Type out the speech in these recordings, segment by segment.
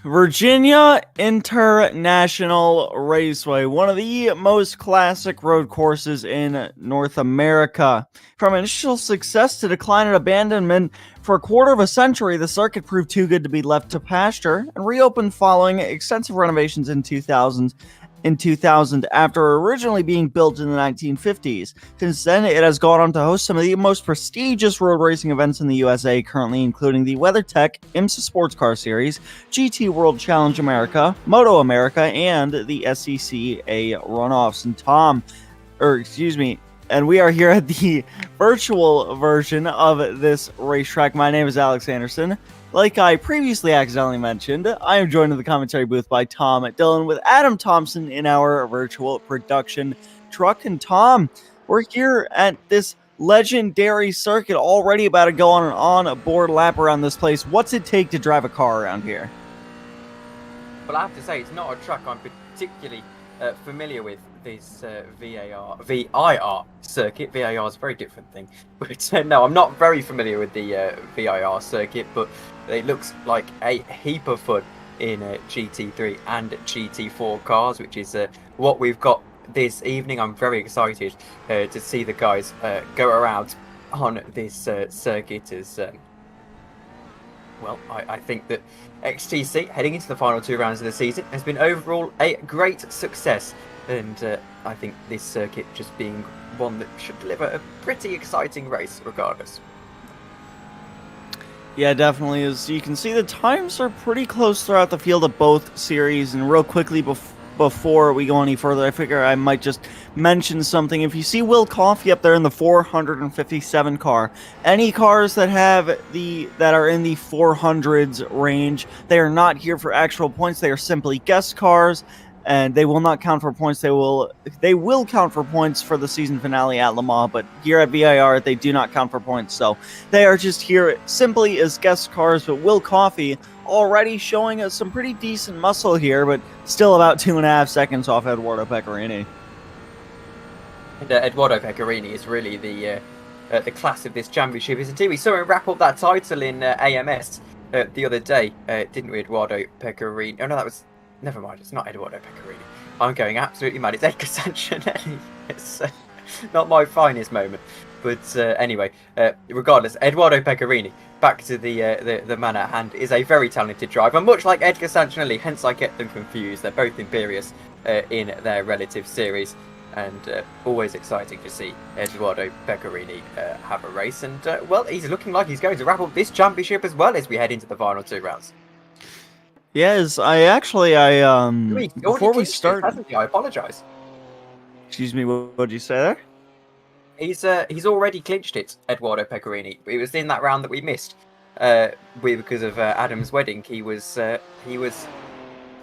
Virginia International Raceway, one of the most classic road courses in North America. From initial success to decline and abandonment, for a quarter of a century, the circuit proved too good to be left to pasture and reopened following extensive renovations in 2000 after originally being built in the 1950s. Since then, it has gone on to host some of the most prestigious road racing events in the USA currently, including the WeatherTech IMSA Sports Car Series, GT World Challenge America, Moto America, and the SCCA runoffs. And we are here at the virtual version of this racetrack. My name is Alex Andersen. Like I previously accidentally mentioned, I am joined in the commentary booth by Tom Dillon with Adam Thompson in our virtual production truck. And Tom, we're here at this legendary circuit, already about to go on an on-board lap around this place. What's it take to drive a car around here? Well, I have to say, it's not a track I'm particularly familiar with, this VIR circuit. VIR is a very different thing. But no, I'm not very familiar with the VIR circuit, but it looks like a heap of fun in GT3 and GT4 cars, which is what we've got this evening. I'm very excited to see the guys go around on this circuit as... Well, I think that XTC, heading into the final two rounds of the season, has been overall a great success. And I think this circuit just being one that should deliver a pretty exciting race regardless. Yeah, definitely. As you can see, the times are pretty close throughout the field of both series. And real quickly, before we go any further, I figure I might just mention something. If you see Will Coffey up there in the 457 car, any cars that are in the 400s range, they are not here for actual points. They are simply guest cars, and they will not count for points. They will count for points for the season finale at Le Mans, but here at VIR, they do not count for points. So they are just here simply as guest cars. But Will Coffey already showing us some pretty decent muscle here, but still about 2.5 seconds off Edoardo Pecorini. And Edoardo Pecorini is really the class of this championship, isn't he? We saw him wrap up that title in AMS the other day, didn't we, Edoardo Pecorini? Oh no, that was... Never mind, it's not Edoardo Pecorini. I'm going absolutely mad. It's Edgar Sancinelli. It's not my finest moment. But anyway, regardless, Edoardo Pecorini, back to the man at hand, is a very talented driver, much like Edgar Sancinelli, hence I get them confused. They're both imperious in their relative series, and always exciting to see Edoardo Pecorini have a race. And, well, he's looking like he's going to wrap up this championship as well as we head into the final two rounds. Yes, before we start... I apologise. Excuse me, what did you say there? He's already clinched it, Edoardo Pecorini. It was in that round that we missed because of Adam's wedding. He was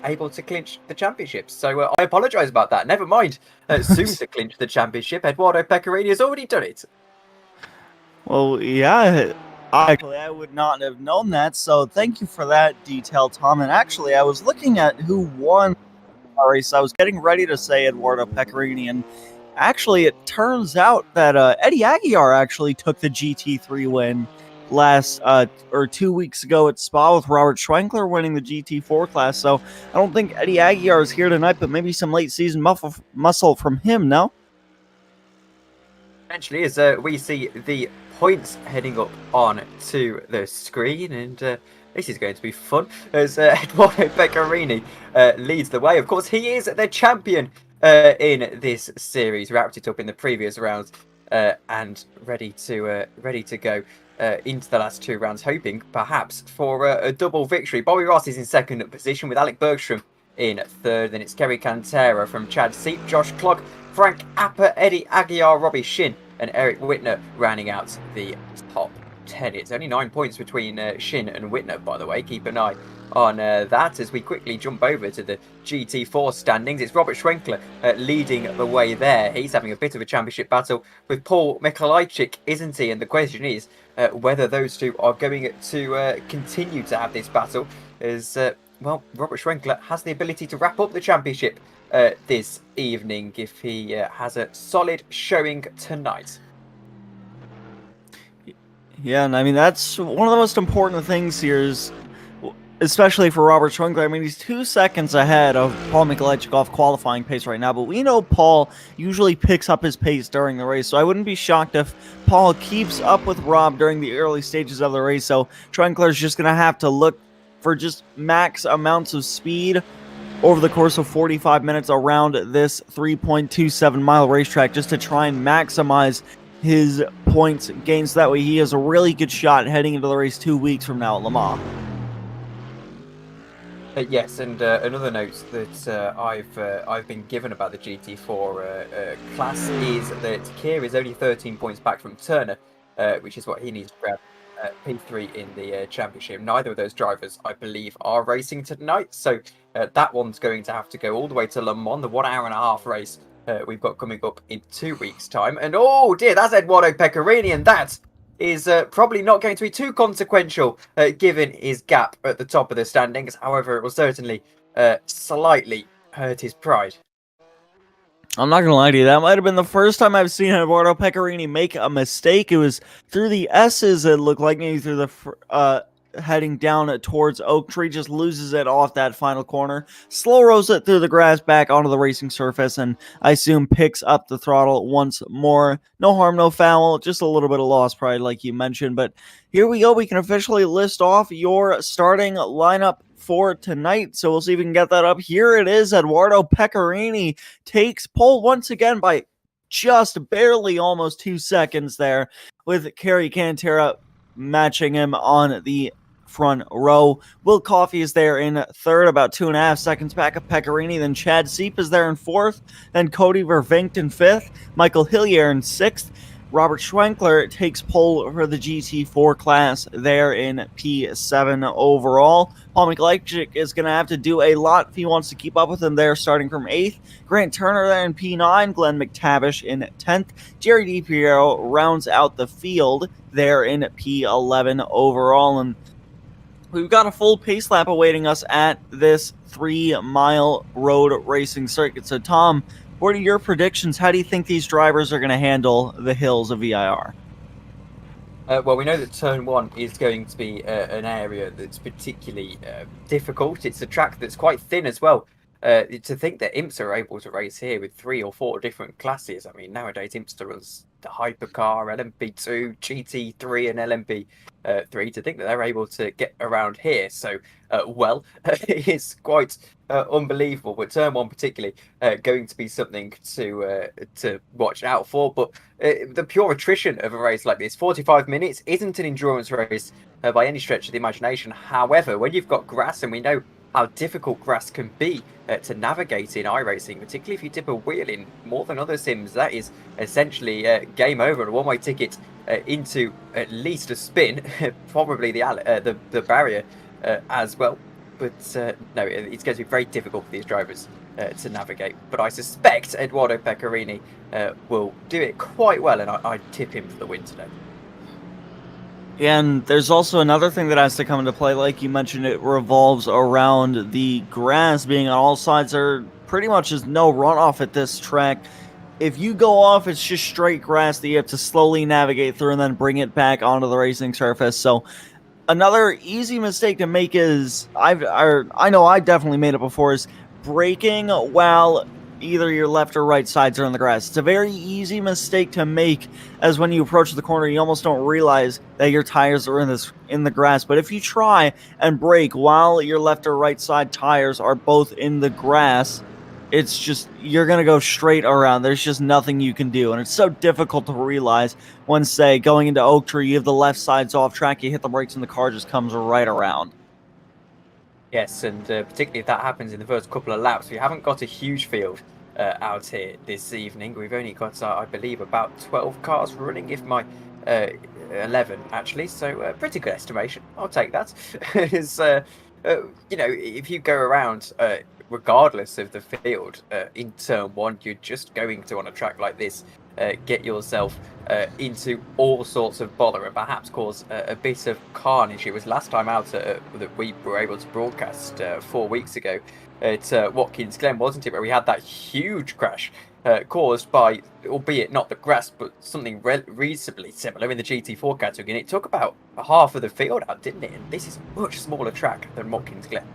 able to clinch the championship. So I apologise about that. Never mind. Soon to clinch the championship, Edoardo Pecorini has already done it. Well, yeah. Actually, I would not have known that, so thank you for that detail, Tom. And actually, I was looking at who won the race. I was getting ready to say Edoardo Pecorini, and actually, it turns out that Eddie Aguiar actually took the GT3 win last 2 weeks ago at Spa, with Robert Schwenkler winning the GT4 class. So I don't think Eddie Aguiar is here tonight, but maybe some late season muscle from him. No. Eventually, as we see the points heading up on to the screen, and this is going to be fun as Edoardo Pecorini leads the way. Of course, he is the champion in this series. Wrapped it up in the previous rounds and ready to go into the last two rounds, hoping perhaps for a double victory. Bobby Ross is in second position with Alec Bergstrom in third. Then it's Kerry Cantera from Chad Seep, Josh Clogg, Frank Apper, Eddie Aguiar, Robbie Shin, and Eric Whitner rounding out the top 10. It's only 9 points between Shin and Whitner, by the way. Keep an eye on that as we quickly jump over to the GT4 standings. It's Robert Schwenkler leading the way there. He's having a bit of a championship battle with Paul Mikolajczyk, isn't he? And the question is whether those two are going to continue to have this battle, as well, Robert Schwenkler has the ability to wrap up the championship this evening if he has a solid showing tonight. Yeah, and I mean, that's one of the most important things here is especially for Robert Schwinkler. I mean, he's 2 seconds ahead of Paul Mikolajchik off qualifying pace right now, but we know Paul usually picks up his pace during the race, so I wouldn't be shocked if Paul keeps up with Rob during the early stages of the race. So Schwinkler's just going to have to look for just max amounts of speed over the course of 45 minutes around this 3.27 mile racetrack just to try and maximize his points gains. That way he has a really good shot heading into the race 2 weeks from now at Le Mans. Yes, and another note that I've been given about the GT4 class is that Keir is only 13 points back from Turner, which is what he needs to grab P3 in the championship. Neither of those drivers, I believe, are racing tonight, so that one's going to have to go all the way to Le Mans, the 1 hour and a half race we've got coming up in 2 weeks' time. And oh dear, that's Edoardo Pecorini, and that is probably not going to be too consequential given his gap at the top of the standings. However, it will certainly slightly hurt his pride. I'm not going to lie to you, that might have been the first time I've seen Edoardo Pecorini make a mistake. It was through the S's, it looked like, maybe through the heading down towards Oak Tree, just loses it off that final corner, slow rolls it through the grass back onto the racing surface, and I assume picks up the throttle once more. No harm, no foul, just a little bit of lost pride like you mentioned. But here we go, we can officially list off your starting lineup for tonight, so we'll see if we can get that up. Here it is. Edoardo Pecorini takes pole once again by just barely almost 2 seconds there, with Kerry Cantera matching him on the front row. Will Coffey is there in third, about 2.5 seconds back of Pecorini. Then Chad Seep is there in fourth. Then Cody Vervinkt in fifth. Michael Hillier in sixth. Robert Schwenkler takes pole for the GT4 class there in P7 overall. Paul Mikolajchik is going to have to do a lot if he wants to keep up with him there, starting from 8th. Grant Turner there in P9. Glenn McTavish in 10th. Jerry DiPiero rounds out the field there in P11 overall. And we've got a full pace lap awaiting us at this 3-mile road racing circuit. So, Tom, what are your predictions? How do you think these drivers are going to handle the hills of VIR? Well, we know that Turn 1 is going to be an area that's particularly difficult. It's a track that's quite thin as well. To think that IMSA are able to race here with 3 or 4 different classes. I mean, nowadays IMSA runs the Hypercar, LMP2, GT3 and LMP3. To think that they're able to get around here so well is quite unbelievable. But Turn 1 particularly going to be something to watch out for. But the pure attrition of a race like this, 45 minutes, isn't an endurance race by any stretch of the imagination. However, when you've got grass, and we know how difficult grass can be to navigate in iRacing, particularly if you dip a wheel in more than other sims, that is essentially game over and a one-way ticket into at least a spin, probably the barrier as well. But no, it's going to be very difficult for these drivers to navigate. But I suspect Edoardo Pecorini will do it quite well, and I tip him for the win today. And there's also another thing that has to come into play. Like you mentioned, it revolves around the grass being on all sides. There pretty much is no runoff at this track. If you go off, it's just straight grass that you have to slowly navigate through and then bring it back onto the racing surface. So another easy mistake to make is, I know I definitely made it before, is braking while either your left or right sides are on the grass. It's a very easy mistake to make, as when you approach the corner, you almost don't realize that your tires are in the grass. But if you try and brake while your left or right side tires are both in the grass, it's just, you're going to go straight around. There's just nothing you can do. And it's so difficult to realize when, say, going into Oak Tree, you have the left sides off track, you hit the brakes and the car just comes right around. Yes, and particularly if that happens in the first couple of laps. We haven't got a huge field out here this evening. We've only got, I believe, about 12 cars running, if my 11 actually. So pretty good estimation. I'll take that. Is you know, if you go around, regardless of the field, in Turn 1, you're just going to, on a track like this, get yourself into all sorts of bother and perhaps cause a bit of carnage. It was last time out that we were able to broadcast 4 weeks ago at Watkins Glen, wasn't it, where we had that huge crash caused by, albeit not the grass, but something reasonably similar in the GT4 category. And it took about half of the field out, didn't it? And this is a much smaller track than Watkins Glen.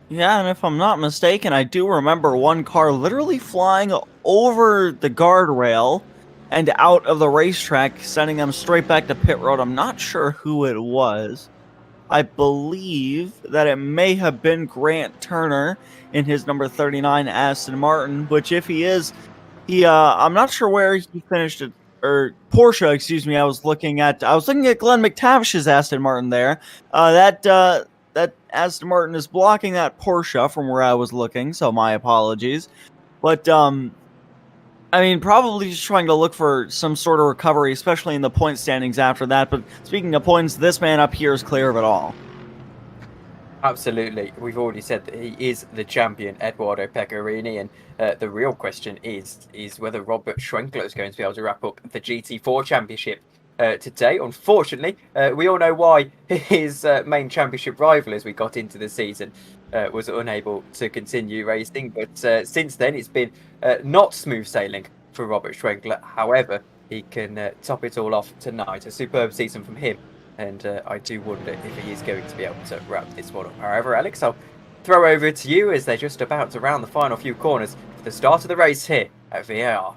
Yeah, and if I'm not mistaken, I do remember one car literally flying over the guardrail and out of the racetrack, sending them straight back to pit road. I'm not sure who it was. I believe that it may have been Grant Turner in his number 39 Aston Martin, which if he is, I'm not sure where he finished it, or Porsche, excuse me. I was looking at Glenn McTavish's Aston Martin there. That Aston Martin is blocking that Porsche from where I was looking, so my apologies. But I mean, probably just trying to look for some sort of recovery, especially in the point standings after that. But speaking of points, this man up here is clear of it all. Absolutely. We've already said that he is the champion, Edoardo Pecorini, and the real question is whether Robert Schwenkler is going to be able to wrap up the GT4 championship today. Unfortunately, we all know why his main championship rival, as we got into the season, was unable to continue racing. But since then, it's been not smooth sailing for Robert Schwenkler. However, he can top it all off tonight. A superb season from him. And I do wonder if he is going to be able to wrap this one up. However, Alex, I'll throw over to you as they're just about to round the final few corners for the start of the race here at VIR.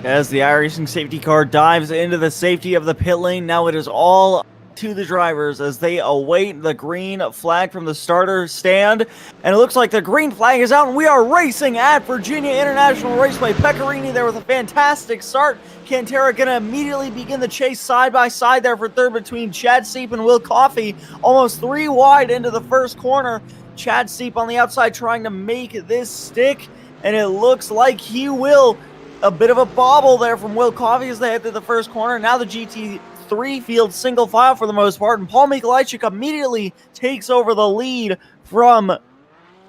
As the iRacing safety car dives into the safety of the pit lane, now it is all to the drivers as they await the green flag from the starter stand. And it looks like the green flag is out and we are racing at Virginia International Raceway. Pecorini there with a fantastic start. Cantera going to immediately begin the chase side by side there for third between Chad Seep and Will Coffey. Almost 3 wide into the first corner. Chad Seep on the outside trying to make this stick. And it looks like he will. A bit of a bobble there from Will Coffey as they head to the first corner. Now the GT3 field single file for the most part. And Paul Mikolajczyk immediately takes over the lead from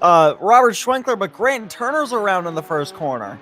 Robert Schwenkler. But Grant Turner's around in the first corner.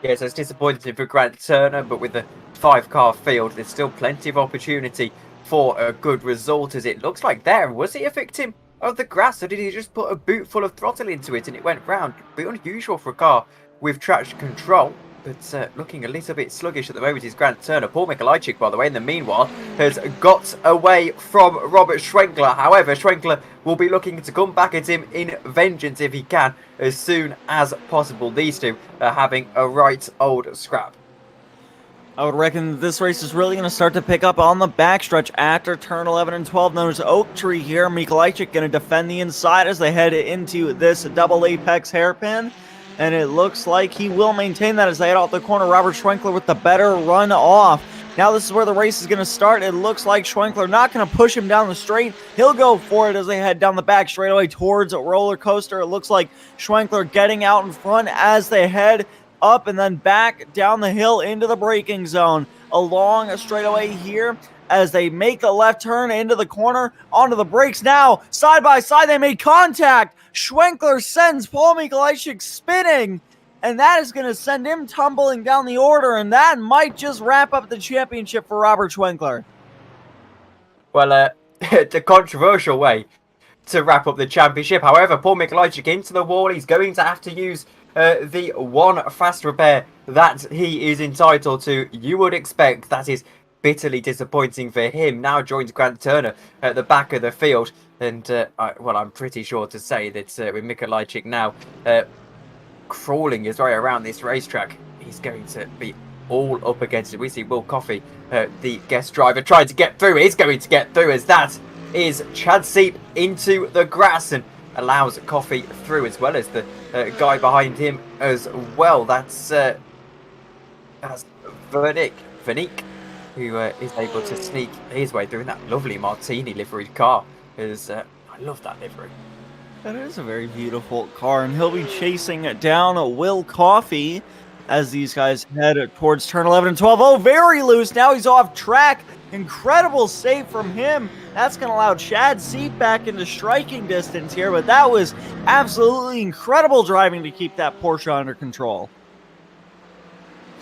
Yeah, so it's disappointing for Grant Turner, but with the 5-car field, there's still plenty of opportunity for a good result, as it looks like there. Was he a victim of the grass, or did he just put a boot full of throttle into it and it went round? A bit unusual for a car with traction control, but looking a little bit sluggish at the moment is Grant Turner. Paul Mikolajczyk, by the way, in the meanwhile, has got away from Robert Schwenkler. However, Schwenkler will be looking to come back at him in vengeance if he can, as soon as possible. These two are having a right old scrap. I would reckon this race is really going to start to pick up on the backstretch after turn 11 and 12. Known as Oak Tree here. Mikolajczyk going to defend the inside as they head into this double apex hairpin. And it looks like he will maintain that as they head off the corner. Robert Schwenkler with the better run off. Now this is where the race is going to start. It looks like Schwenkler not going to push him down the straight. He'll go for it as they head down the back straightaway towards a roller coaster. It looks like Schwenkler getting out in front as they head up and then back down the hill into the braking zone. Along a straightaway here as they make the left turn into the corner, onto the brakes now. Side by side, they make contact. Schwenkler sends Paul Mikolajczyk spinning, and that is going to send him tumbling down the order, and that might just wrap up the championship for Robert Schwenkler. Well, the controversial way to wrap up the championship. However, Paul Mikolajczyk into the wall. He's going to have to use the one fast repair that he is entitled to. You would expect that is bitterly disappointing for him. Now joins Grant Turner at the back of the field. And, well, I'm pretty sure to say that with Mikolajczyk now crawling his way around this racetrack, he's going to be all up against it. We see Will Coffey, the guest driver, trying to get through. He's going to get through, as that is Chad Seep into the grass and allows Coffey through, as well as the guy behind him as well. That's Vernick, who is able to sneak his way through in that lovely Martini liveried car. I love that livery. That is a very beautiful car, and he'll be chasing down Will Coffey as these guys head towards turn 11 and 12. Oh, very loose. Now he's off track. Incredible save from him. That's going to allow Chad Seep back into striking distance here, but that was absolutely incredible driving to keep that Porsche under control.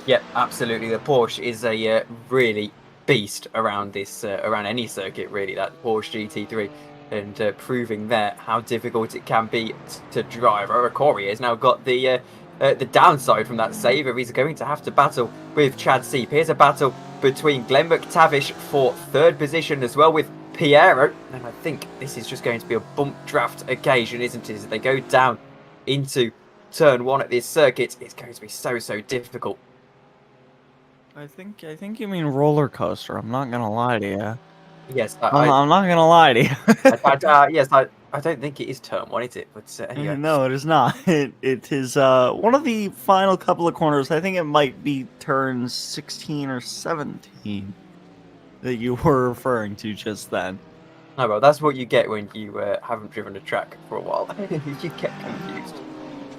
Yeah, absolutely. The Porsche is a really beast around this, around any circuit, really, that Porsche GT3, and proving there how difficult it can be to drive. Corey has now got the the downside from that save, he's going to have to battle with Chad Seep. Here's a battle between Glenn McTavish for third position as well with Piero. And I think this is just going to be a bump draft occasion, isn't it? As they go down into turn one at this circuit, it's going to be so difficult. I think you mean roller coaster. I'm not gonna lie to you. Yes, I'm not gonna lie to you. yes, I don't think it is turn one, is it? But anyway. No, it is not. It is one of the final couple of corners. I think it might be turn 16 or 17 that you were referring to just then. No, well, that's what you get when you haven't driven a track for a while. You get confused.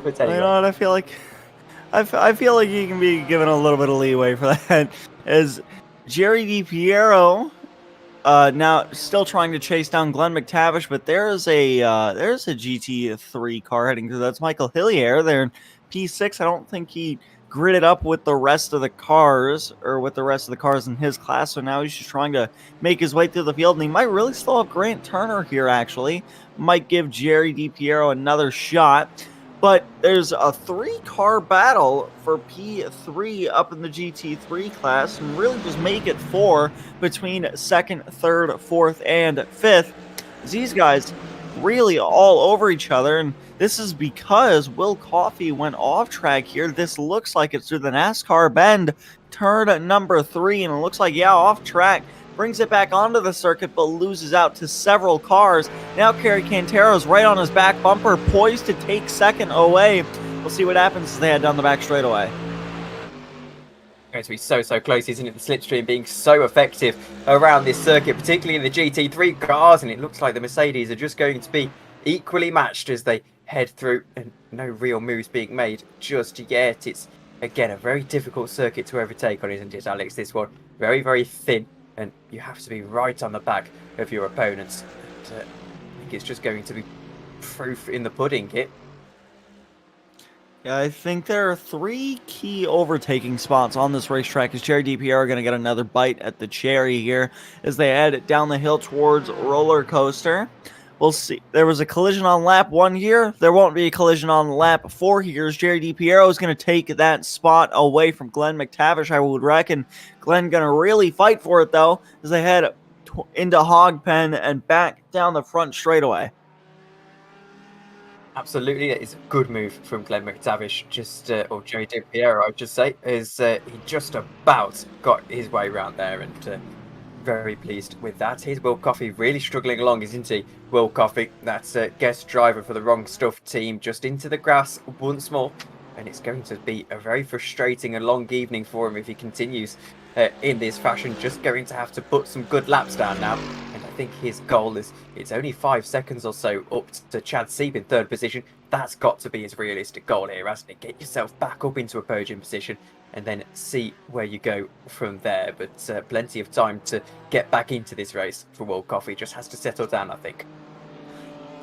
But anyway. You know what? I feel like you can be given a little bit of leeway for that. As Jerry DiPiero now still trying to chase down Glenn McTavish, but there's a GT3 car heading through. That's Michael Hillier there in P6. I don't think he gridded up with the rest of the cars in his class, so now he's just trying to make his way through the field, and he might really still have Grant Turner here, actually. Might give Jerry DiPiero another shot. But there's a 3-car battle for P3 up in the GT3 class, and really just make it 4 between 2nd, 3rd, 4th, and 5th. These guys really all over each other, and this is because Will Coffey went off track here. This looks like it's through the NASCAR bend, turn number 3, and it looks like, yeah, off track. Brings it back onto the circuit, but loses out to several cars. Now Kerry Cantero's right on his back bumper, poised to take second away. We'll see what happens as they head down the back straightaway. Going to be so close, isn't it? The slipstream being so effective around this circuit, particularly in the GT3 cars, and it looks like the Mercedes are just going to be equally matched as they head through, and no real moves being made just yet. It's, again, a very difficult circuit to overtake on, isn't it, Alex? This one, very thin. And you have to be right on the back of your opponents. And, I think it's just going to be proof in the pudding here. Yeah, I think there are 3 key overtaking spots on this racetrack as Jerry DiPiero are going to get another bite at the cherry here as they head down the hill towards Roller Coaster. We'll see. There was a collision on lap 1 here. There won't be a collision on lap 4 here as Jerry DiPiero is going to take that spot away from Glenn McTavish, I would reckon. Glenn going to really fight for it, though, as they head into Hog Pen and back down the front straightaway. Absolutely, that is a good move from Glenn McTavish, or Jerry DiPiero, I would just say, as he just about got his way around there, and very pleased with that. Here's Will Coffey really struggling along, isn't he? Will Coffey, that's a guest driver for the Wrong Stuff team, just into the grass once more. And it's going to be a very frustrating and long evening for him if he continues in this fashion. Just going to have to put some good laps down now. And I think his goal is, it's only 5 seconds or so up to Chad Seep in 3rd position. That's got to be his realistic goal here, hasn't it? Get yourself back up into a podium position and then see where you go from there. But plenty of time to get back into this race for Will Coffey. Just has to settle down, I think.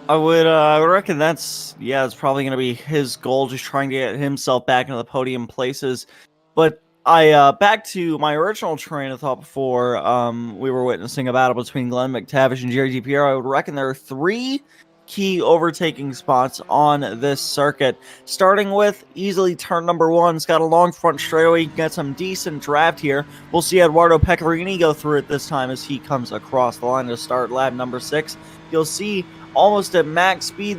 I would reckon it's probably going to be his goal, just trying to get himself back into the podium places. But back to my original train of thought before we were witnessing a battle between Glenn McTavish and Jerry DiPiero. I would reckon there are 3 key overtaking spots on this circuit, starting with easily turn number 1. It's got a long front straightaway. You can get some decent draft here. We'll see Eduardo Pecorini go through it this time as he comes across the line to start lap number 6. You'll see almost at max speed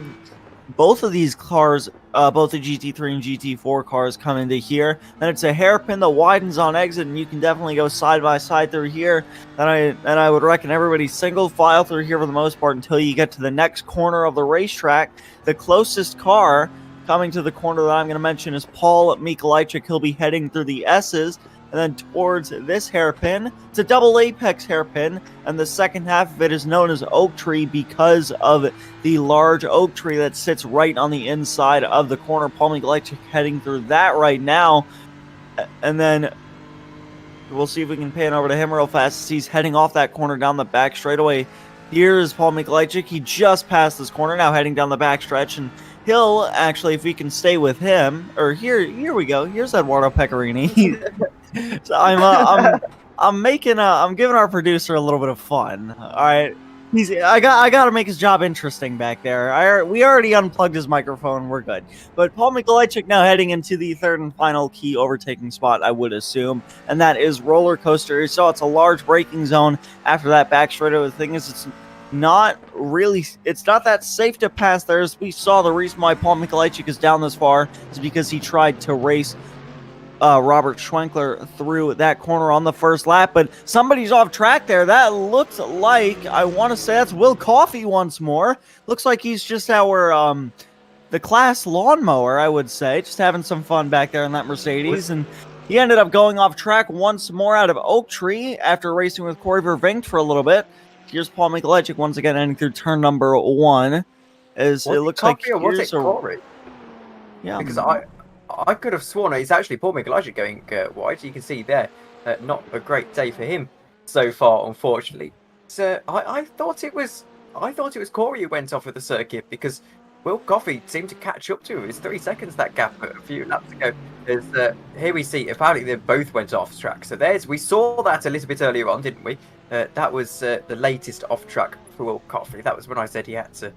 both of these cars, both the GT3 and GT4 cars, come into here. Then it's a hairpin that widens on exit, and you can definitely go side by side through here. Then I would reckon everybody single file through here for the most part until you get to the next corner of the racetrack. The closest car coming to the corner that I'm going to mention is Paul Mikolajczyk. He'll be heading through the S's and then towards this hairpin. It's a double apex hairpin, and the second half of it is known as Oak Tree because of the large oak tree that sits right on the inside of the corner. Paul Mikolajczyk heading through that right now, and then we'll see if we can pan over to him real fast as he's heading off that corner down the back straightaway. Here's Paul Mikolajczyk. He just passed this corner, now heading down the back stretch, and he'll actually, if we can stay with him, or here we go. Here's Eduardo Pecorini. So I'm giving our producer a little bit of fun. All right, I gotta make his job interesting back there. We already unplugged his microphone. We're good. But Paul Mikolajczyk now heading into the third and final key overtaking spot, I would assume, and that is roller coaster. So it's a large braking zone after that back straight. The thing is, it's not that safe to pass there. As we saw, the reason why Paul Mikolajczyk is down this far is because he tried to race Robert Schwenkler through that corner on the first lap, but somebody's off track there. That looks like, I want to say that's Will Coffey once more. Looks like he's just our the class lawnmower, I would say, just having some fun back there in that Mercedes. And he ended up going off track once more out of Oak Tree after racing with Corey Vervinkt for a lot of it. Here's Paul Mikolajczyk once again ending through turn number 1. As it looks like here's Corey? Yeah, because I could have sworn it's actually Paul Mikolajczyk going wide. You can see there, not a great day for him so far, unfortunately. So I thought it was Corey who went off of the circuit because Will Coffey seemed to catch up to him. It's 3 seconds that gap a few laps ago. Here we see apparently they both went off track. So we saw that a little bit earlier on, didn't we? That was the latest off track for Will Coffey. That was when I said he had to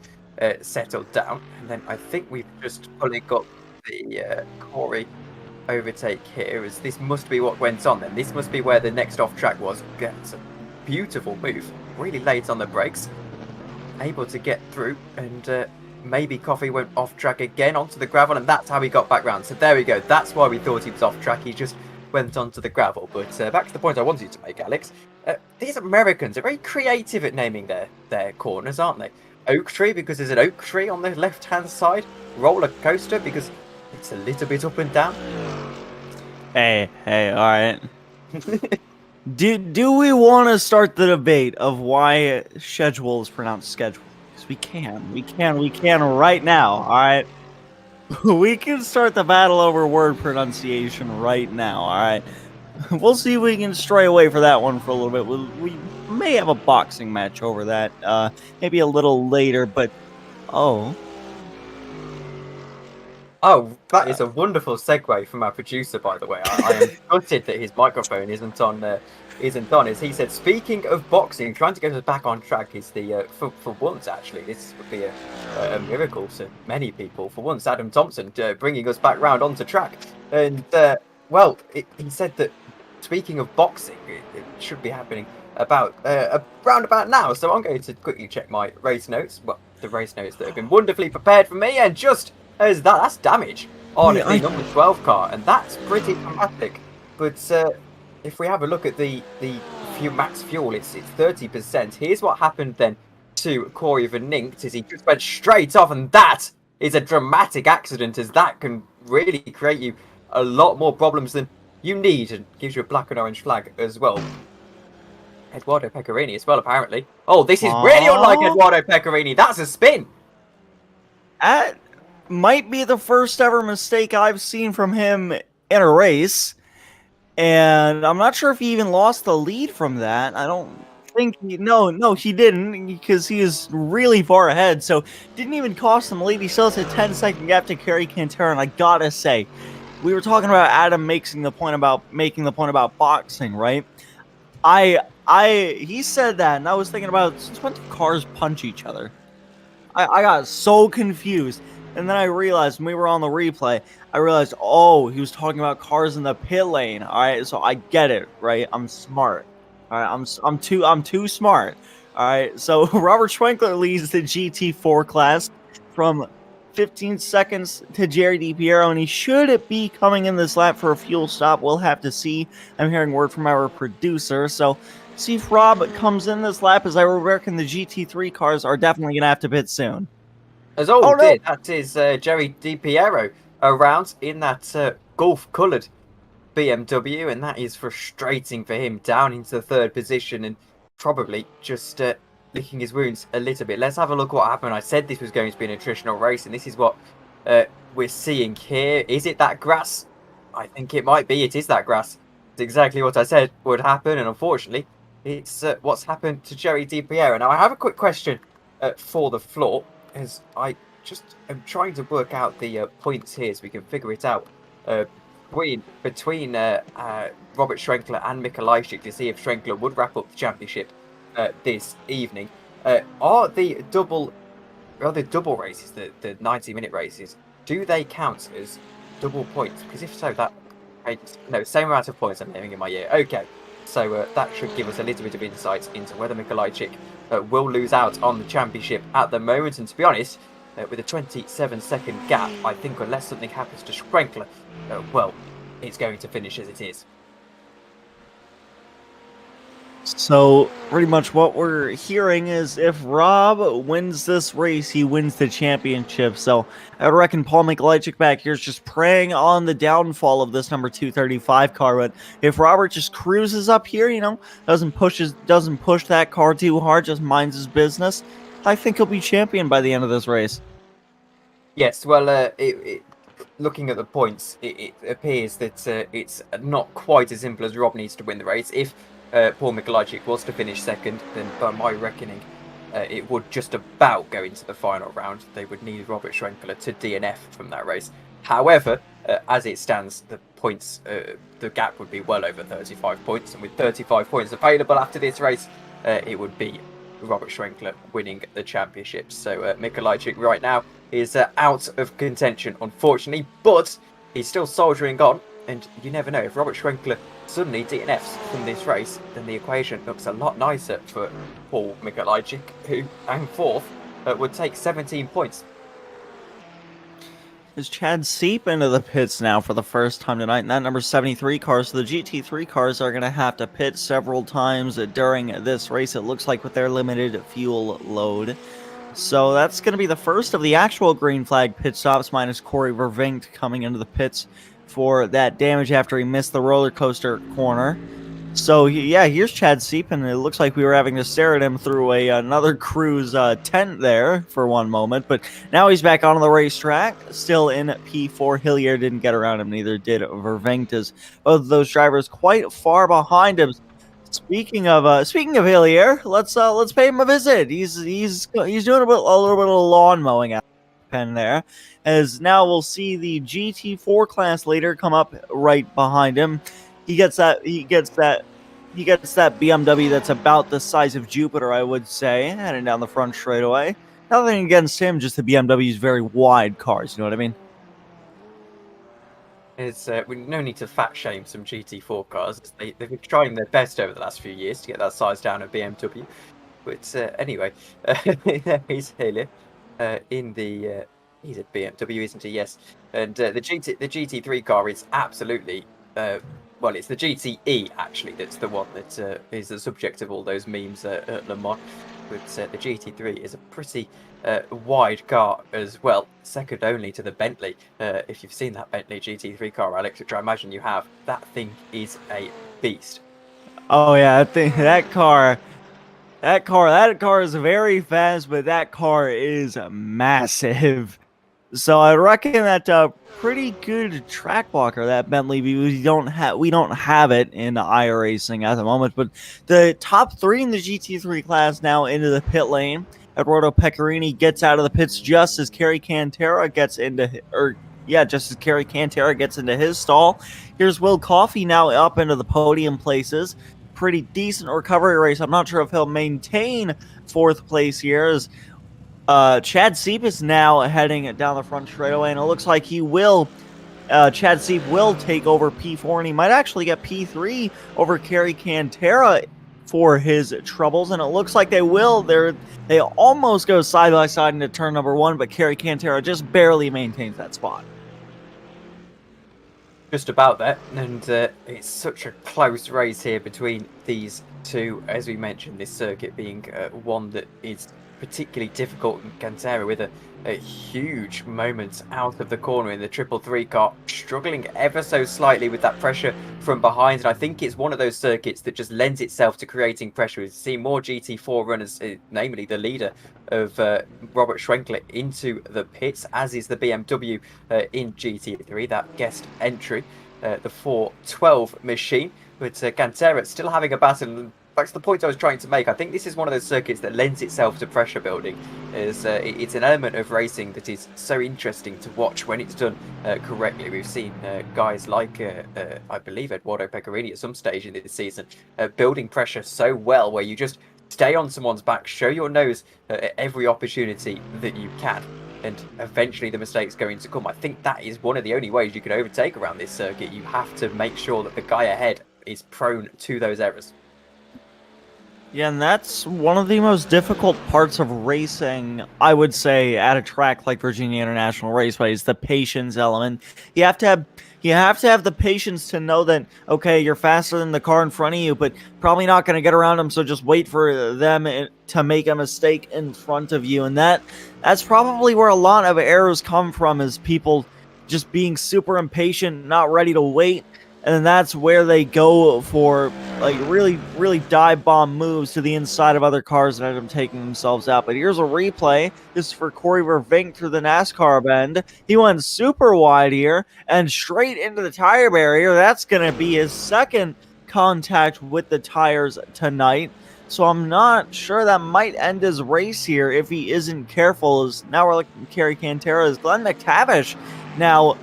settle down, and then I think we've just fully got the Corey overtake here, as this must be what went on then. This must be where the next off track was. It's a beautiful move, really late on the brakes, able to get through, and maybe Coffey went off track again onto the gravel, and that's how he got back round. So there we go, that's why we thought he was off track. He just went onto the gravel. But back to the point I wanted you to make, Alex. These Americans are very creative at naming their corners, aren't they? Oak Tree because there's an oak tree on the left hand side. Roller coaster because it's a little bit up and down. Hey, all right. Do we want to start the debate of why schedule is pronounced schedule? Because we can right now. All right, we can start the battle over word pronunciation right now. All right, we'll see if we can stray away for that one for a little bit. We may have a boxing match over that, maybe a little later. But oh, that is a wonderful segue from our producer, by the way. I am gutted that his microphone isn't on. As he said, speaking of boxing, trying to get us back on track is the for once actually this would be a miracle to many people. For once, Adam Thompson bringing us back round onto track, and he said that speaking of boxing, it should be happening round about now. So I'm going to quickly check my race notes. Well, the race notes that have been wonderfully prepared for me, and just as that's damage on the number 12 car, and that's pretty dramatic. But if we have a look at the max fuel, it's 30%. Here's what happened then to Corey Vervinkt, as he just went straight off, and that is a dramatic accident, as that can really create you a lot more problems than you need, and gives you a black and orange flag as well. Eduardo Pecorini as well, apparently. Oh, this is really unlike Eduardo Pecorini. That's a spin. That might be the first ever mistake I've seen from him in a race. And I'm not sure if he even lost the lead from that. I don't think no, he didn't, because he is really far ahead. So didn't even cost him the lead. He still has a 10-second gap to Kerry Cantera. And I gotta say, we were talking about Adam making the point about boxing, right? He said that, and I was thinking about, since when do cars punch each other? I got so confused. And then I realized when we were on the replay, he was talking about cars in the pit lane. All right, so I get it, right? I'm smart. All right, I'm too smart. All right, so Robert Schwenkler leads the GT4 class from 15 seconds to Jerry DiPiero, and he should be coming in this lap for a fuel stop. We'll have to see. I'm hearing word from our producer, so see if Rob comes in this lap, as I reckon the GT3 cars are definitely going to have to pit soon. That is Jerry DiPiero around in that golf-coloured BMW, and that is frustrating for him, down into the third position and probably just licking his wounds a little bit. Let's have a look what happened. I said this was going to be an attritional race, and this is what we're seeing here. Is it that grass? I think it might be. It is that grass. It's exactly what I said would happen, and unfortunately, it's what's happened to Jerry DiPiero. Now, I have a quick question for the floor, as I just am trying to work out the points here so we can figure it out between Robert Schwenkler and Mikolajczyk, to see if Schwenkler would wrap up the championship this evening. Are the double races, the 90-minute races, do they count as double points? Because if so, that no, same amount of points I'm hearing in my ear. Okay, so that should give us a little bit of insight into whether Mikolajczyk will lose out on the championship at the moment. And to be honest, with a 27-second gap, I think unless something happens to Schwenkler, well, it's going to finish as it is. So pretty much what we're hearing is if Rob wins this race, he wins the championship. So I reckon Paul Mikolajczyk back here is just preying on the downfall of this number 235 car. But if Robert just cruises up here, you know, doesn't push that car too hard, just minds his business, I think he'll be champion by the end of this race. Yes, well, looking at the points, it appears that it's not quite as simple as Rob needs to win the race. If Paul Mikolajczyk was to finish second, then by my reckoning, it would just about go into the final round. They would need Robert Schwenkler to DNF from that race. However, as it stands, the points, the gap would be well over 35 points, and with 35 points available after this race, it would be Robert Schwenkler winning the championship. So Mikolajczyk right now is out of contention, unfortunately, but he's still soldiering on, and you never know, if Robert Schwenkler suddenly DNFs from this race, then the equation looks a lot nicer for Paul Mikolajczyk, who, and fourth, would take 17 points. Is Chad Seep into the pits now for the first time tonight, and that number 73 car, so the GT3 cars are going to have to pit several times during this race, it looks like, with their limited fuel load. So that's going to be the first of the actual green flag pit stops, minus Corey Vervinkt coming into the pits for that damage after he missed the roller coaster corner. So yeah, here's Chad Seep, and it looks like we were having to stare at him through another cruise tent there for one moment, but now he's back on the racetrack, still in P4. Hillier didn't get around him, neither did Vervinkt, as both of those drivers quite far behind him. Speaking of Hillier, let's pay him a visit. He's doing a little bit of lawn mowing out pen there, as now we'll see the GT4 class leader come up right behind him. He gets that BMW that's about the size of Jupiter, I would say, heading down the front straightaway. Nothing against him, just the BMW's very wide cars, you know what I mean? It's no need to fat shame some GT4 cars. They've been trying their best over the last few years to get that size down at BMW. But anyway, he's Hillier in the he's at BMW, isn't he? Yes. And the GT3 car is absolutely well, it's the GTE actually that's the one that is the subject of all those memes at Le Mans. But the GT3 is a pretty wide car as well, second only to the Bentley. If you've seen that Bentley GT3 car, Alex, which I imagine you have, that thing is a beast. Oh yeah, I think that car is very fast, but that car is massive. So I reckon that pretty good track walker, that Bentley. We don't have it in iRacing at the moment, but the top three in the GT3 class now into the pit lane. Eduardo Pecorini gets out of the pits just as Kerry Cantera gets into his stall. Here's Will Coffey now up into the podium places. Pretty decent recovery race. I'm not sure if he'll maintain fourth place here, as Chad Seep is now heading down the front straightaway, and it looks like he will. Chad Seep will take over P4, and he might actually get P3 over Kerry Cantera for his troubles, and it looks like they will. They almost go side by side into turn number one, but Kerry Cantera just barely maintains that spot. Just about that, and it's such a close race here between these two. As we mentioned, this circuit being one that is particularly difficult in Cantera, with a huge moment out of the corner in the 333 car, struggling ever so slightly with that pressure from behind. And I think it's one of those circuits that just lends itself to creating pressure. We've seen more GT4 runners, namely the leader of Robert Schwenkler, into the pits, as is the BMW in GT3, that guest entry, the 412 machine. But Cantera still having a battle. That's the point I was trying to make. I think this is one of those circuits that lends itself to pressure building. It's an element of racing that is so interesting to watch when it's done correctly. We've seen guys like, I believe, Eduardo Pecorini at some stage in this season building pressure so well, where you just stay on someone's back, show your nose at every opportunity that you can, and eventually the mistake's going to come. I think that is one of the only ways you can overtake around this circuit. You have to make sure that the guy ahead is prone to those errors. Yeah, and that's one of the most difficult parts of racing, I would say, at a track like Virginia International Raceway, is the patience element. You have to have the patience to know that, okay, you're faster than the car in front of you, but probably not going to get around them, so just wait for them to make a mistake in front of you. And that's probably where a lot of errors come from, is people just being super impatient, not ready to wait. And then that's where they go for like really, really dive bomb moves to the inside of other cars and end up taking themselves out. But here's a replay. This is for Corey Vervink through the NASCAR bend. He went super wide here and straight into the tire barrier. That's going to be his second contact with the tires tonight. So I'm not sure, that might end his race here if he isn't careful. As now we're looking at Kerry Cantera's Glenn McTavish. Now,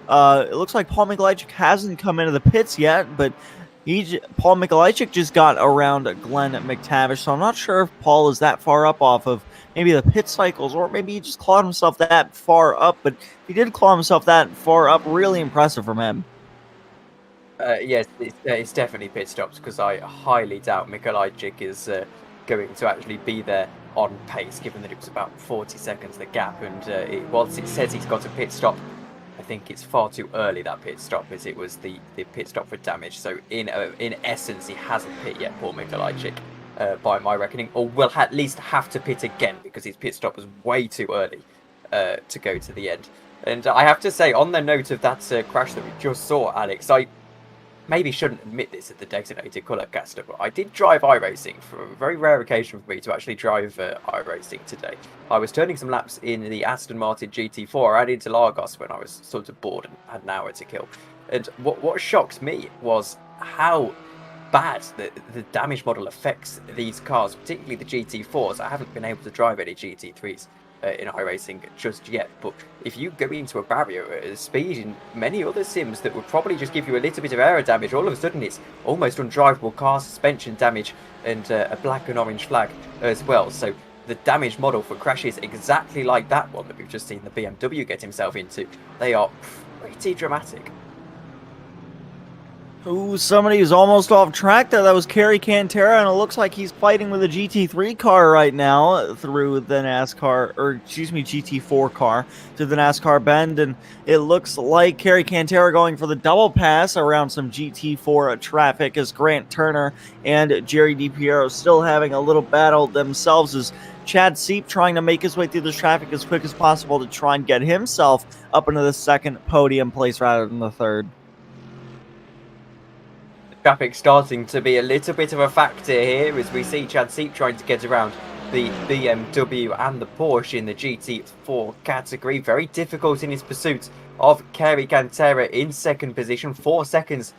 it looks like Paul Mikolajczyk hasn't come into the pits yet, but Paul Mikolajczyk just got around Glenn McTavish, so I'm not sure if Paul is that far up off of maybe the pit cycles, or maybe he just clawed himself that far up, but if he did claw himself that far up, really impressive from him. Yes, it's definitely pit stops, because I highly doubt Mikolajczyk is going to actually be there on pace, given that it was about 40 seconds the gap, and whilst it says he's got a pit stop, I think it's far too early, that pit stop, as it was the pit stop for damage. So in essence, he hasn't pit yet, Paul Mikolajczyk, by my reckoning, or will at least have to pit again, because his pit stop was way too early to go to the end. And I have to say, on the note of that crash that we just saw, Alex, I maybe shouldn't admit this at the designated colour caster, but I did drive iRacing for a very rare occasion for me to actually drive iRacing today. I was turning some laps in the Aston Martin GT4 out into Lagos when I was sort of bored and had an hour to kill. And what shocked me was how bad the damage model affects these cars, particularly the GT4s. I haven't been able to drive any GT3s in iRacing just yet, but if you go into a barrier at a speed in many other sims that would probably just give you a little bit of aero damage, all of a sudden it's almost undrivable car suspension damage and a black and orange flag as well. So the damage model for crashes exactly like that one that we've just seen the BMW get himself into, they are pretty dramatic. Ooh, somebody who's almost off track there. That was Kerry Cantera, and it looks like he's fighting with a GT3 car right now through the NASCAR, or excuse me, GT4 car through the NASCAR bend, and it looks like Kerry Cantera going for the double pass around some GT4 traffic, as Grant Turner and Jerry DiPiero still having a little battle themselves, as Chad Seep trying to make his way through this traffic as quick as possible to try and get himself up into the second podium place rather than the third. Traffic starting to be a little bit of a factor here, as we see Chad Seep trying to get around the BMW and the Porsche in the GT4 category. Very difficult in his pursuit of Kerry Cantera in second position, 4 seconds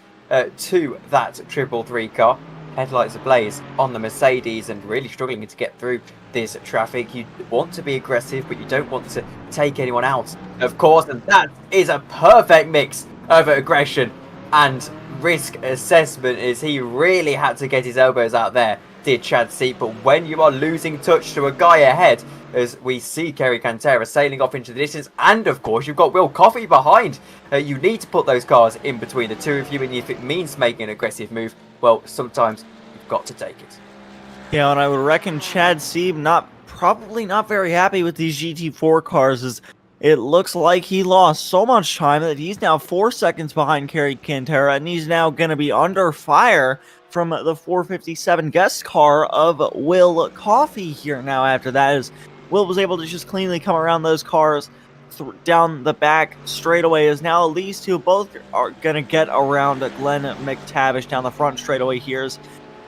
to that 333 car. Headlights ablaze on the Mercedes and really struggling to get through this traffic. You want to be aggressive, but you don't want to take anyone out, of course, and that is a perfect mix of aggression and risk assessment, as he really had to get his elbows out there, did Chad Seep. But when you are losing touch to a guy ahead, as we see Kerry Cantera sailing off into the distance, and of course you've got Will Coffey behind, you need to put those cars in between the two of you, and if it means making an aggressive move, well, sometimes you've got to take it. Yeah, and I would reckon Chad Seep probably not very happy with these GT4 cars, as it looks like he lost so much time that he's now 4 seconds behind Kerry Cantera, and he's now going to be under fire from the 457 guest car of Will Coffey here now after that, as Will was able to just cleanly come around those cars down the back straightaway, as now these two both are going to get around Glenn McTavish down the front straightaway here, as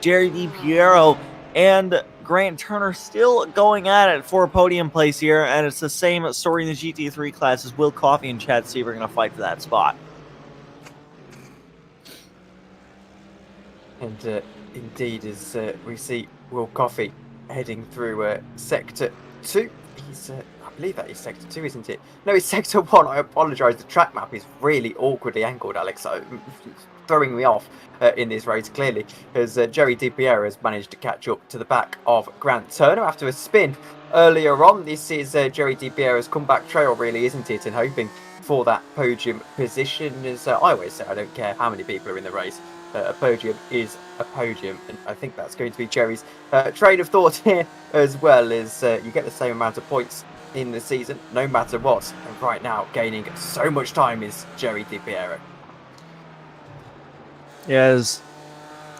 Jerry DiPiero and Grant Turner still going at it for a podium place here, and it's the same story in the GT3 class, as Will Coffey and Chad Seep are going to fight for that spot. And indeed, as we see Will Coffey heading through Sector 2, he's I believe that is sector 2, isn't it? No, it's sector 1. I apologise. The track map is really awkwardly angled, Alex. So throwing me off in this race, clearly, as Jerry DiPiero has managed to catch up to the back of Grant Turner after a spin earlier on. This is Jerry DiPiero's comeback trail, really, isn't it? And hoping for that podium position. As I always say, I don't care how many people are in the race. A podium is a podium, and I think that's going to be Jerry's train of thought here, as well as you get the same amount of points in the season, no matter what. And right now, gaining so much time is Jerry DiPiero. Yes.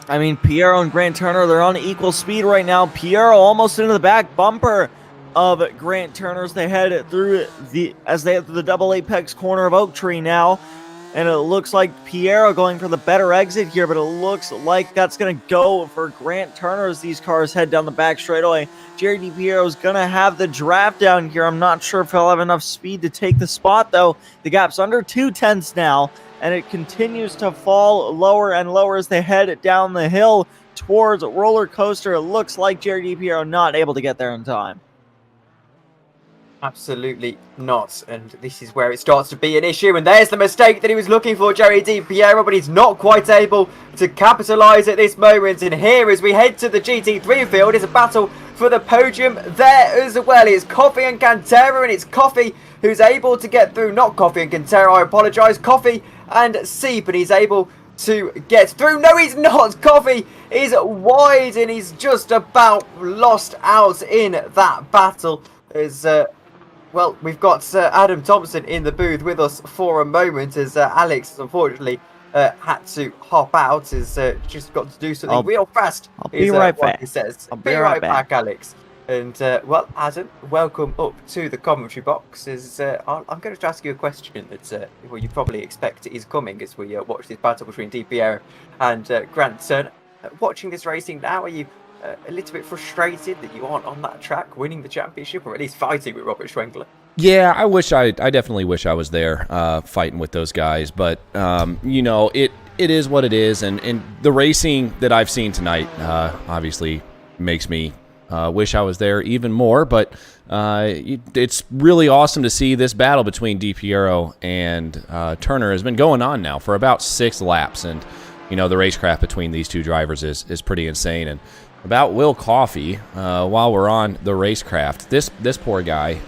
I mean, Piero and Grant Turner, they're on equal speed right now. Piero almost into the back bumper of Grant Turner's. They head through as they head through the double apex corner of Oak Tree now. And it looks like Piero going for the better exit here, but it looks like that's going to go for Grant Turner as these cars head down the back straightaway. Jerry DiPiero is going to have the draft down here. I'm not sure if he'll have enough speed to take the spot, though. The gap's under 2/10 now, and it continues to fall lower and lower as they head down the hill towards Roller Coaster. It looks like Jerry DiPiero not able to get there in time. Absolutely not, and this is where it starts to be an issue, and there's the mistake that he was looking for, Jerry DiPiero, but he's not quite able to capitalise at this moment. And here, as we head to the GT3 field, is a battle for the podium there as well. It's Coffee and Cantera, and it's Coffee who's able to get through, not Coffee and Cantera, I apologise, Coffee and Seep, and he's able to get through. No, he's not. Coffee is wide, and he's just about lost out in that battle as... well, we've got Adam Thompson in the booth with us for a moment as Alex, unfortunately, had to hop out. Has just got to do something real fast. I'll be right back. He says. I'll be right back, Alex. And, well, Adam, welcome up to the commentary box. As I'm going to ask you a question that well, you probably expect is coming as we watch this battle between DiPiero and Grant Turner. Watching this racing now, are you a little bit frustrated that you aren't on that track winning the championship, or at least fighting with Robert Schwenkler? Yeah, I definitely wish I was there fighting with those guys, but you know, it is what it is, and the racing that I've seen tonight obviously makes me wish I was there even more, but it's really awesome to see this battle between DiPiero and Turner has been going on now for about 6 laps, and you know, the racecraft between these two drivers is pretty insane. And about Will Coffey, while we're on the racecraft, this poor guy,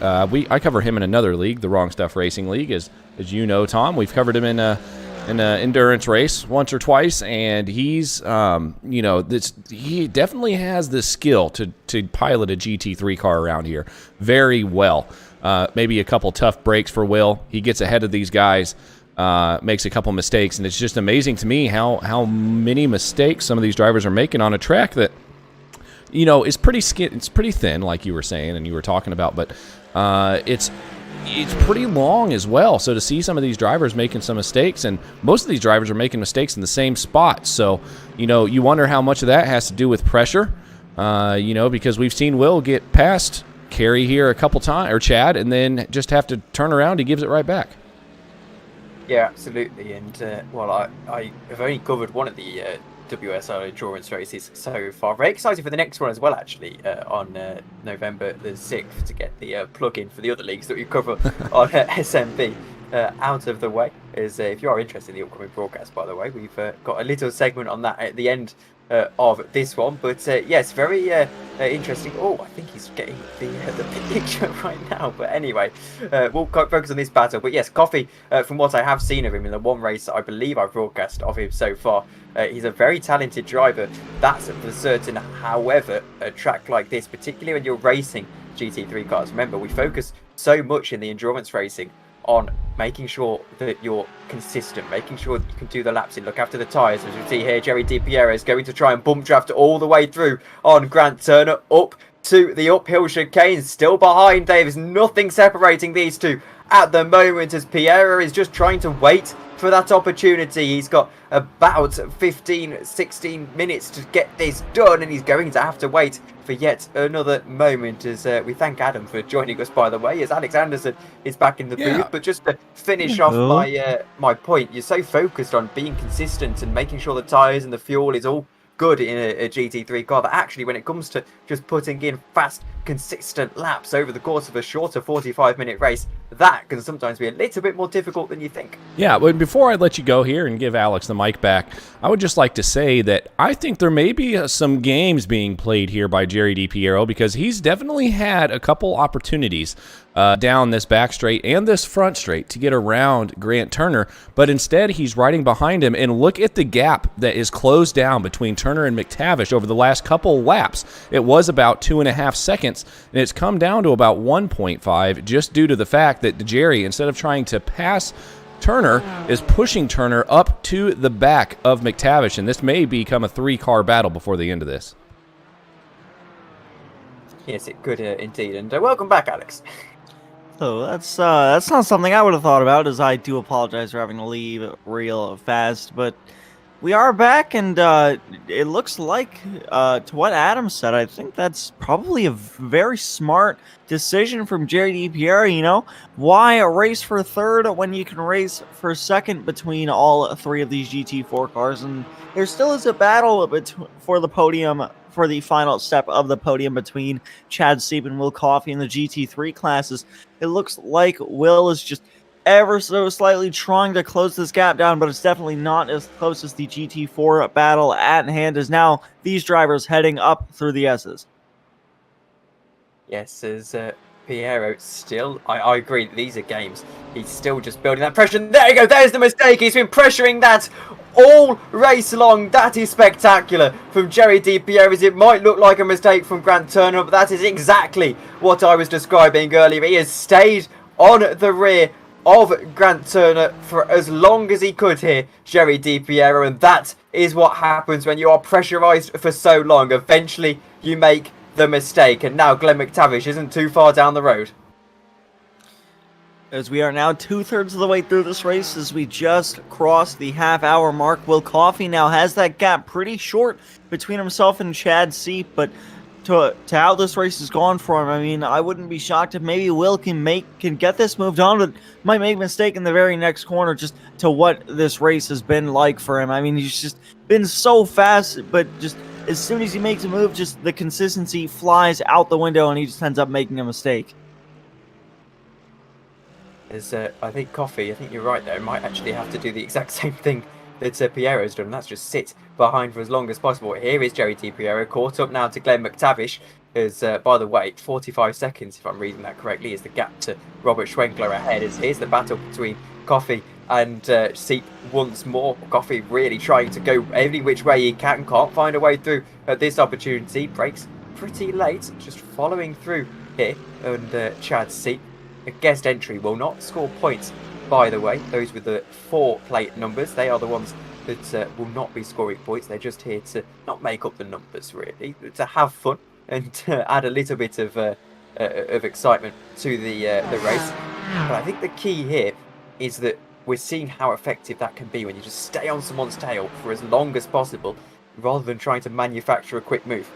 I cover him in another league, the Wrong Stuff Racing League, as you know, Tom. We've covered him in an endurance race once or twice, and he's you know, he definitely has the skill to pilot a GT3 car around here very well. Maybe a couple tough breaks for Will. He gets ahead of these guys. Makes a couple mistakes, and it's just amazing to me how many mistakes some of these drivers are making on a track that, you know, is pretty thin, like you were saying and you were talking about, but it's pretty long as well. So to see some of these drivers making some mistakes, and most of these drivers are making mistakes in the same spot, so you know, you wonder how much of that has to do with pressure, you know, because we've seen Will get past Kerry here a couple times, or Chad, and then just have to turn around. He gives it right back. Yeah, absolutely. And well, I have only covered one of the WSL endurance races so far. Very excited for the next one as well, actually, on November the 6th, to get the plug-in for the other leagues that we cover on SMB out of the way. As if you are interested in the upcoming broadcast, by the way, we've got a little segment on that at the end of this one. But yes, very interesting. Oh, I think he's getting the picture right now. But anyway, we'll focus on this battle. But yes, Coffey, from what I have seen of him in the one race that I believe I've broadcast of him so far, he's a very talented driver, that's for certain. However, a track like this, particularly when you're racing GT3 cars, remember, we focus so much in the endurance racing on making sure that you're consistent, making sure that you can do the laps and look after the tyres. As we see here, Jerry DiPiero is going to try and bump draft all the way through on Grant Turner up to the uphill chicane. Still behind, There's nothing separating these two at the moment, as Piero is just trying to wait for that opportunity. He's got about 15-16 minutes to get this done, and he's going to have to wait for yet another moment. As we thank Adam for joining us, by the way, as Alex Andersen is back in the booth. But just to finish off my point, you're so focused on being consistent and making sure the tyres and the fuel is all good in a GT3 car, that actually when it comes to just putting in fast consistent laps over the course of a shorter 45-minute race, that can sometimes be a little bit more difficult than you think. Yeah, but before I let you go here and give Alex the mic back, I would just like to say that I think there may be some games being played here by Jerry DiPiero, because he's definitely had a couple opportunities down this back straight and this front straight to get around Grant Turner, but instead he's riding behind him, and look at the gap that is closed down between Turner and McTavish over the last couple laps. It was about 2.5 seconds, and it's come down to about 1.5 just due to the fact that Jerry, instead of trying to pass Turner, is pushing Turner up to the back of McTavish, and this may become a 3-car battle before the end of this. Yes, it could indeed. And welcome back, Alex. So that's not something I would have thought about, as I do apologize for having to leave real fast, but we are back, and it looks like, to what Adam said, I think that's probably a very smart decision from Jerry DiPiero. You know, why race for third when you can race for second between all 3 of these GT4 cars? And there still is a battle for the podium, for the final step of the podium between Chad Seep and Will Coffey in the GT3 classes. It looks like Will is just ever so slightly trying to close this gap down, but it's definitely not as close as the GT4 battle at hand, as now these drivers heading up through the S's. Yes, as Piero still, I agree, these are games. He's still just building that pressure. There you go, there's the mistake. He's been pressuring that all race long. That is spectacular from Jerry DiPiero. It might look like a mistake from Grant Turner, but that is exactly what I was describing earlier. He has stayed on the rear of Grant Turner for as long as he could here, Jerry DiPiero, and that is what happens when you are pressurized for so long. Eventually you make the mistake, and now Glenn McTavish isn't too far down the road. As we are now 2/3 of the way through this race, as we just crossed the half-hour mark, Will Coffey now has that gap pretty short between himself and Chad Seep, but to how this race has gone for him, I mean, I wouldn't be shocked if maybe Will can get this moved on, but might make a mistake in the very next corner, just to what this race has been like for him. I mean, he's just been so fast, but just as soon as he makes a move, just the consistency flies out the window, and he just ends up making a mistake. As I think Coffey, I think you're right there, might actually have to do the exact same thing that Piero's done, and that's just sit behind for as long as possible. Here is Jerry DiPiero, caught up now to Glenn McTavish, as, by the way, 45 seconds, if I'm reading that correctly, is the gap to Robert Schwenkler ahead. As here's the battle between Coffey and Seep once more. Coffey really trying to go every which way he can't find a way through at this opportunity. Breaks pretty late, just following through here, and Chad Seep, a guest entry, will not score points, by the way. Those with the 4 plate numbers, they are the ones that will not be scoring points. They're just here to not make up the numbers, really, to have fun and to add a little bit of excitement to the race. But I think the key here is that we're seeing how effective that can be when you just stay on someone's tail for as long as possible, rather than trying to manufacture a quick move.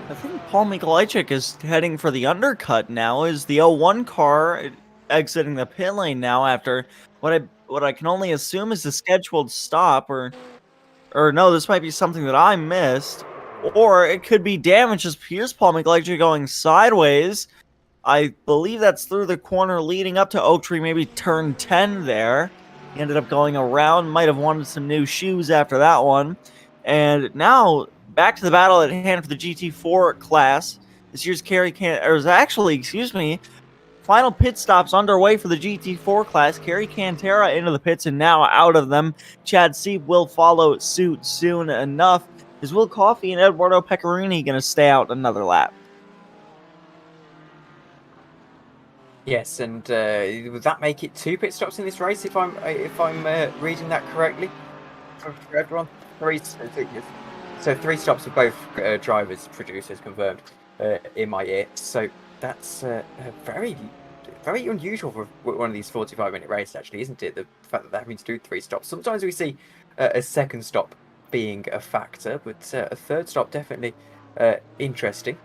I think Paul Mikolajczyk is heading for the undercut now, is the 01 car exiting the pit lane now after what I can only assume is a scheduled stop, or no, this might be something that I missed, or it could be damage. As here's Paul Mikolajczyk going sideways. I believe that's through the corner leading up to Oak Tree, maybe turn 10 there. He ended up going around, might have wanted some new shoes after that one. And now back to the battle at hand for the GT4 class. This year's final pit stops underway for the GT4 class. Kerry Cantera into the pits and now out of them. Chad Seep will follow suit soon enough. Is Will Coffey and Eduardo Pecorini going to stay out another lap? Yes, and would that make it 2 pit stops in this race, if I'm reading that correctly? For everyone, 3. So 3 stops for both drivers, producers confirmed in my ear. So that's very, very unusual for one of these 45-minute races, actually, isn't it? The fact that they're having to do 3 stops. Sometimes we see a second stop being a factor, but a third stop definitely interesting.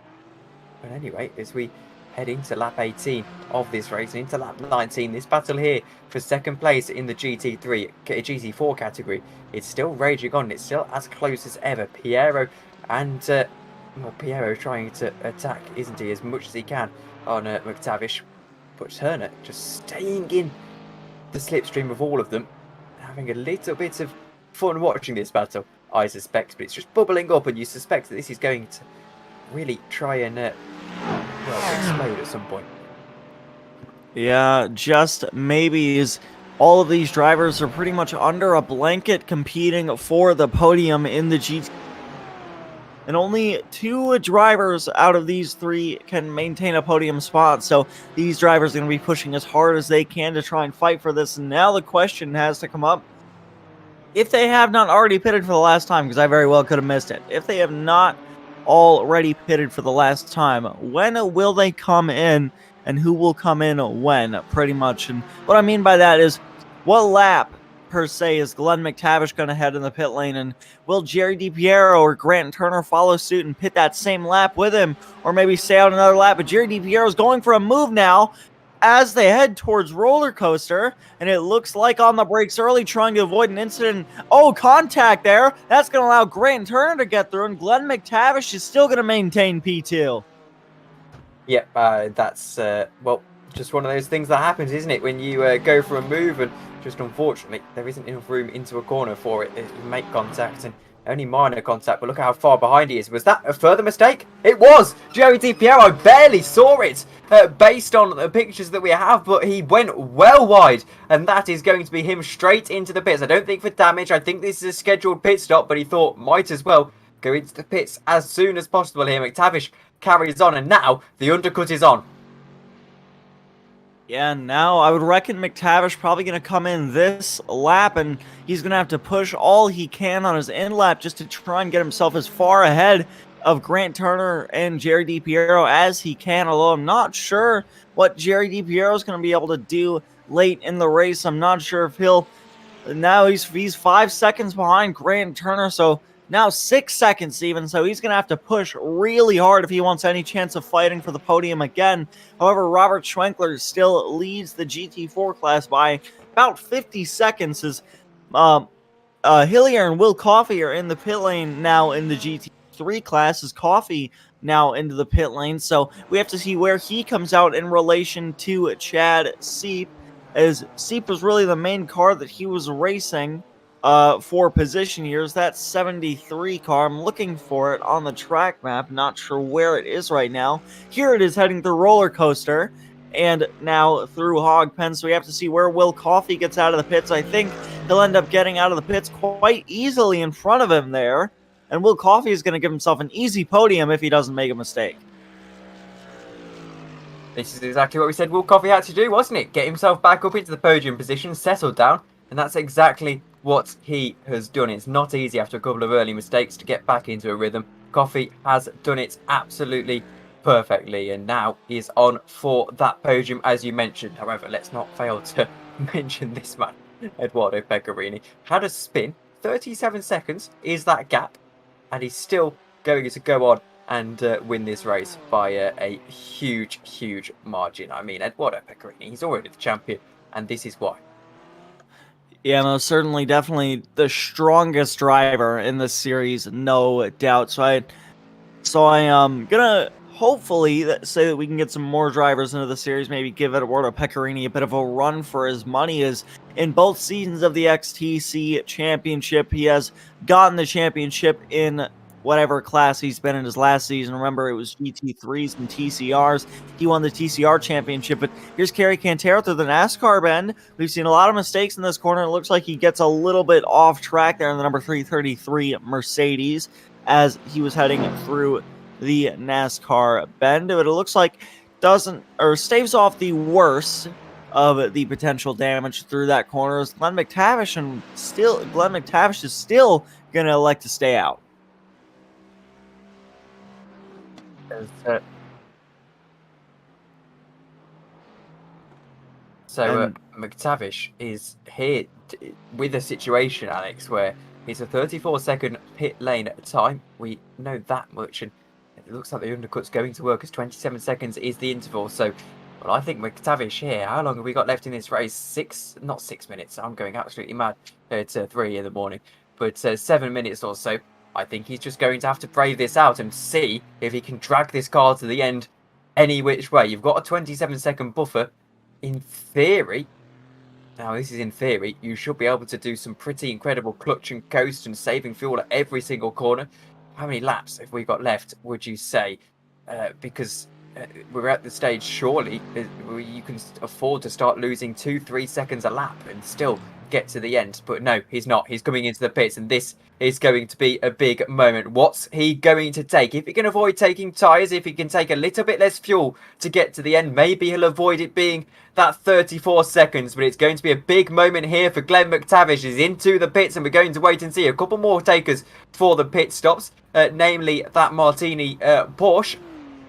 But anyway, as we head into lap 18 of this race and into lap 19, this battle here for second place in the GT4 category, it's still raging on. It's still as close as ever. Piero and Well, Piero trying to attack, isn't he, as much as he can on McTavish. But Turner just staying in the slipstream of all of them, having a little bit of fun watching this battle, I suspect. But it's just bubbling up, and you suspect that this is going to really try and well, explode at some point. Yeah, just maybe is all of these drivers are pretty much under a blanket competing for the podium in the GT. And only 2 drivers out of these 3 can maintain a podium spot. So these drivers are going to be pushing as hard as they can to try and fight for this. And now the question has to come up. If they have not already pitted for the last time, because I very well could have missed it. If they have not already pitted for the last time, when will they come in? And who will come in when, pretty much. And what I mean by that is, what lap, per se, is Glenn McTavish going to head in the pit lane? And will Jerry DiPiero or Grant Turner follow suit and pit that same lap with him? Or maybe stay out another lap? But Jerry DiPiero is going for a move now as they head towards roller coaster. And it looks like on the brakes early, trying to avoid an incident. Oh, contact there. That's going to allow Grant Turner to get through. And Glenn McTavish is still going to maintain P2. Yep, that's, well, just one of those things that happens, isn't it? When you go for a move and just unfortunately there isn't enough room into a corner for it. You make contact and only minor contact, but look how far behind he is. Was that a further mistake? It was! Joey DiPiero, I barely saw it based on the pictures that we have, but he went well wide, and that is going to be him straight into the pits. I don't think for damage. I think this is a scheduled pit stop, but he thought might as well go into the pits as soon as possible here. McTavish carries on, and now the undercut is on. Yeah, now I would reckon McTavish probably going to come in this lap, and he's going to have to push all he can on his end lap just to try and get himself as far ahead of Grant Turner and Jerry DiPiero as he can, although I'm not sure what Jerry DiPiero is going to be able to do late in the race. I'm not sure if he'll... Now he's 5 seconds behind Grant Turner, so now 6 seconds even, so he's going to have to push really hard if he wants any chance of fighting for the podium again. However, Robert Schwenkler still leads the GT4 class by about 50 seconds as Hillier and Will Coffey are in the pit lane now in the GT3 class, as Coffey now into the pit lane. So we have to see where he comes out in relation to Chad Seep, as Seep was really the main car that he was racing for position years. That 73 car, I'm looking for it on the track map, not sure where it is right now. Here it is, heading through roller coaster and now through hog pen. So we have to see where Will Coffey gets out of the pits. I think he'll end up getting out of the pits quite easily in front of him there, and Will Coffey is going to give himself an easy podium if he doesn't make a mistake. This is exactly what we said Will Coffey had to do, wasn't it? Get himself back up into the podium position, settle down, and that's exactly what he has done. It's not easy after a couple of early mistakes to get back into a rhythm. Coffey has done it absolutely perfectly, and now he's on for that podium, as you mentioned. However, let's not fail to mention this man, Edoardo Pecorini. Had a spin, 37 seconds is that gap, and he's still going to go on and win this race by a huge, huge margin. I mean, Edoardo Pecorini, he's already the champion, and this is why. Yeah, most certainly, definitely the strongest driver in this series, no doubt. So I am gonna hopefully say that we can get some more drivers into the series. Maybe give Edoardo Pecorini a bit of a run for his money. As in both seasons of the XTC Championship, he has gotten the championship in whatever class he's been in his last season. Remember, it was GT3s and TCRs. He won the TCR championship. But here's Kerry Cantero through the NASCAR bend. We've seen a lot of mistakes in this corner. It looks like he gets a little bit off track there in the number 333 Mercedes as he was heading through the NASCAR bend. But it looks like staves off the worst of the potential damage through that corner. As Glenn McTavish is still going to elect to stay out. So McTavish is here with a situation, Alex, where it's a 34-second pit lane time. We know that much, and it looks like the undercut's going to work as 27 seconds is the interval. So, well, I think McTavish here, how long have we got left in this race? Not 6 minutes. I'm going absolutely mad. It's 3 in the morning, but 7 minutes or so. I think he's just going to have to brave this out and see if he can drag this car to the end any which way. You've got a 27-second buffer. In theory, now this is in theory, you should be able to do some pretty incredible clutch and coast and saving fuel at every single corner. How many laps have we got left, would you say? Because we're at the stage, surely, where you can afford to start losing 2-3 seconds a lap and still get to the end. But no, he's not. He's coming into the pits, and this is going to be a big moment. What's he going to take? If he can avoid taking tyres, if he can take a little bit less fuel to get to the end, maybe he'll avoid it being that 34 seconds. But it's going to be a big moment here for Glenn McTavish. He's into the pits, and we're going to wait and see a couple more takers for the pit stops, namely that Martini Porsche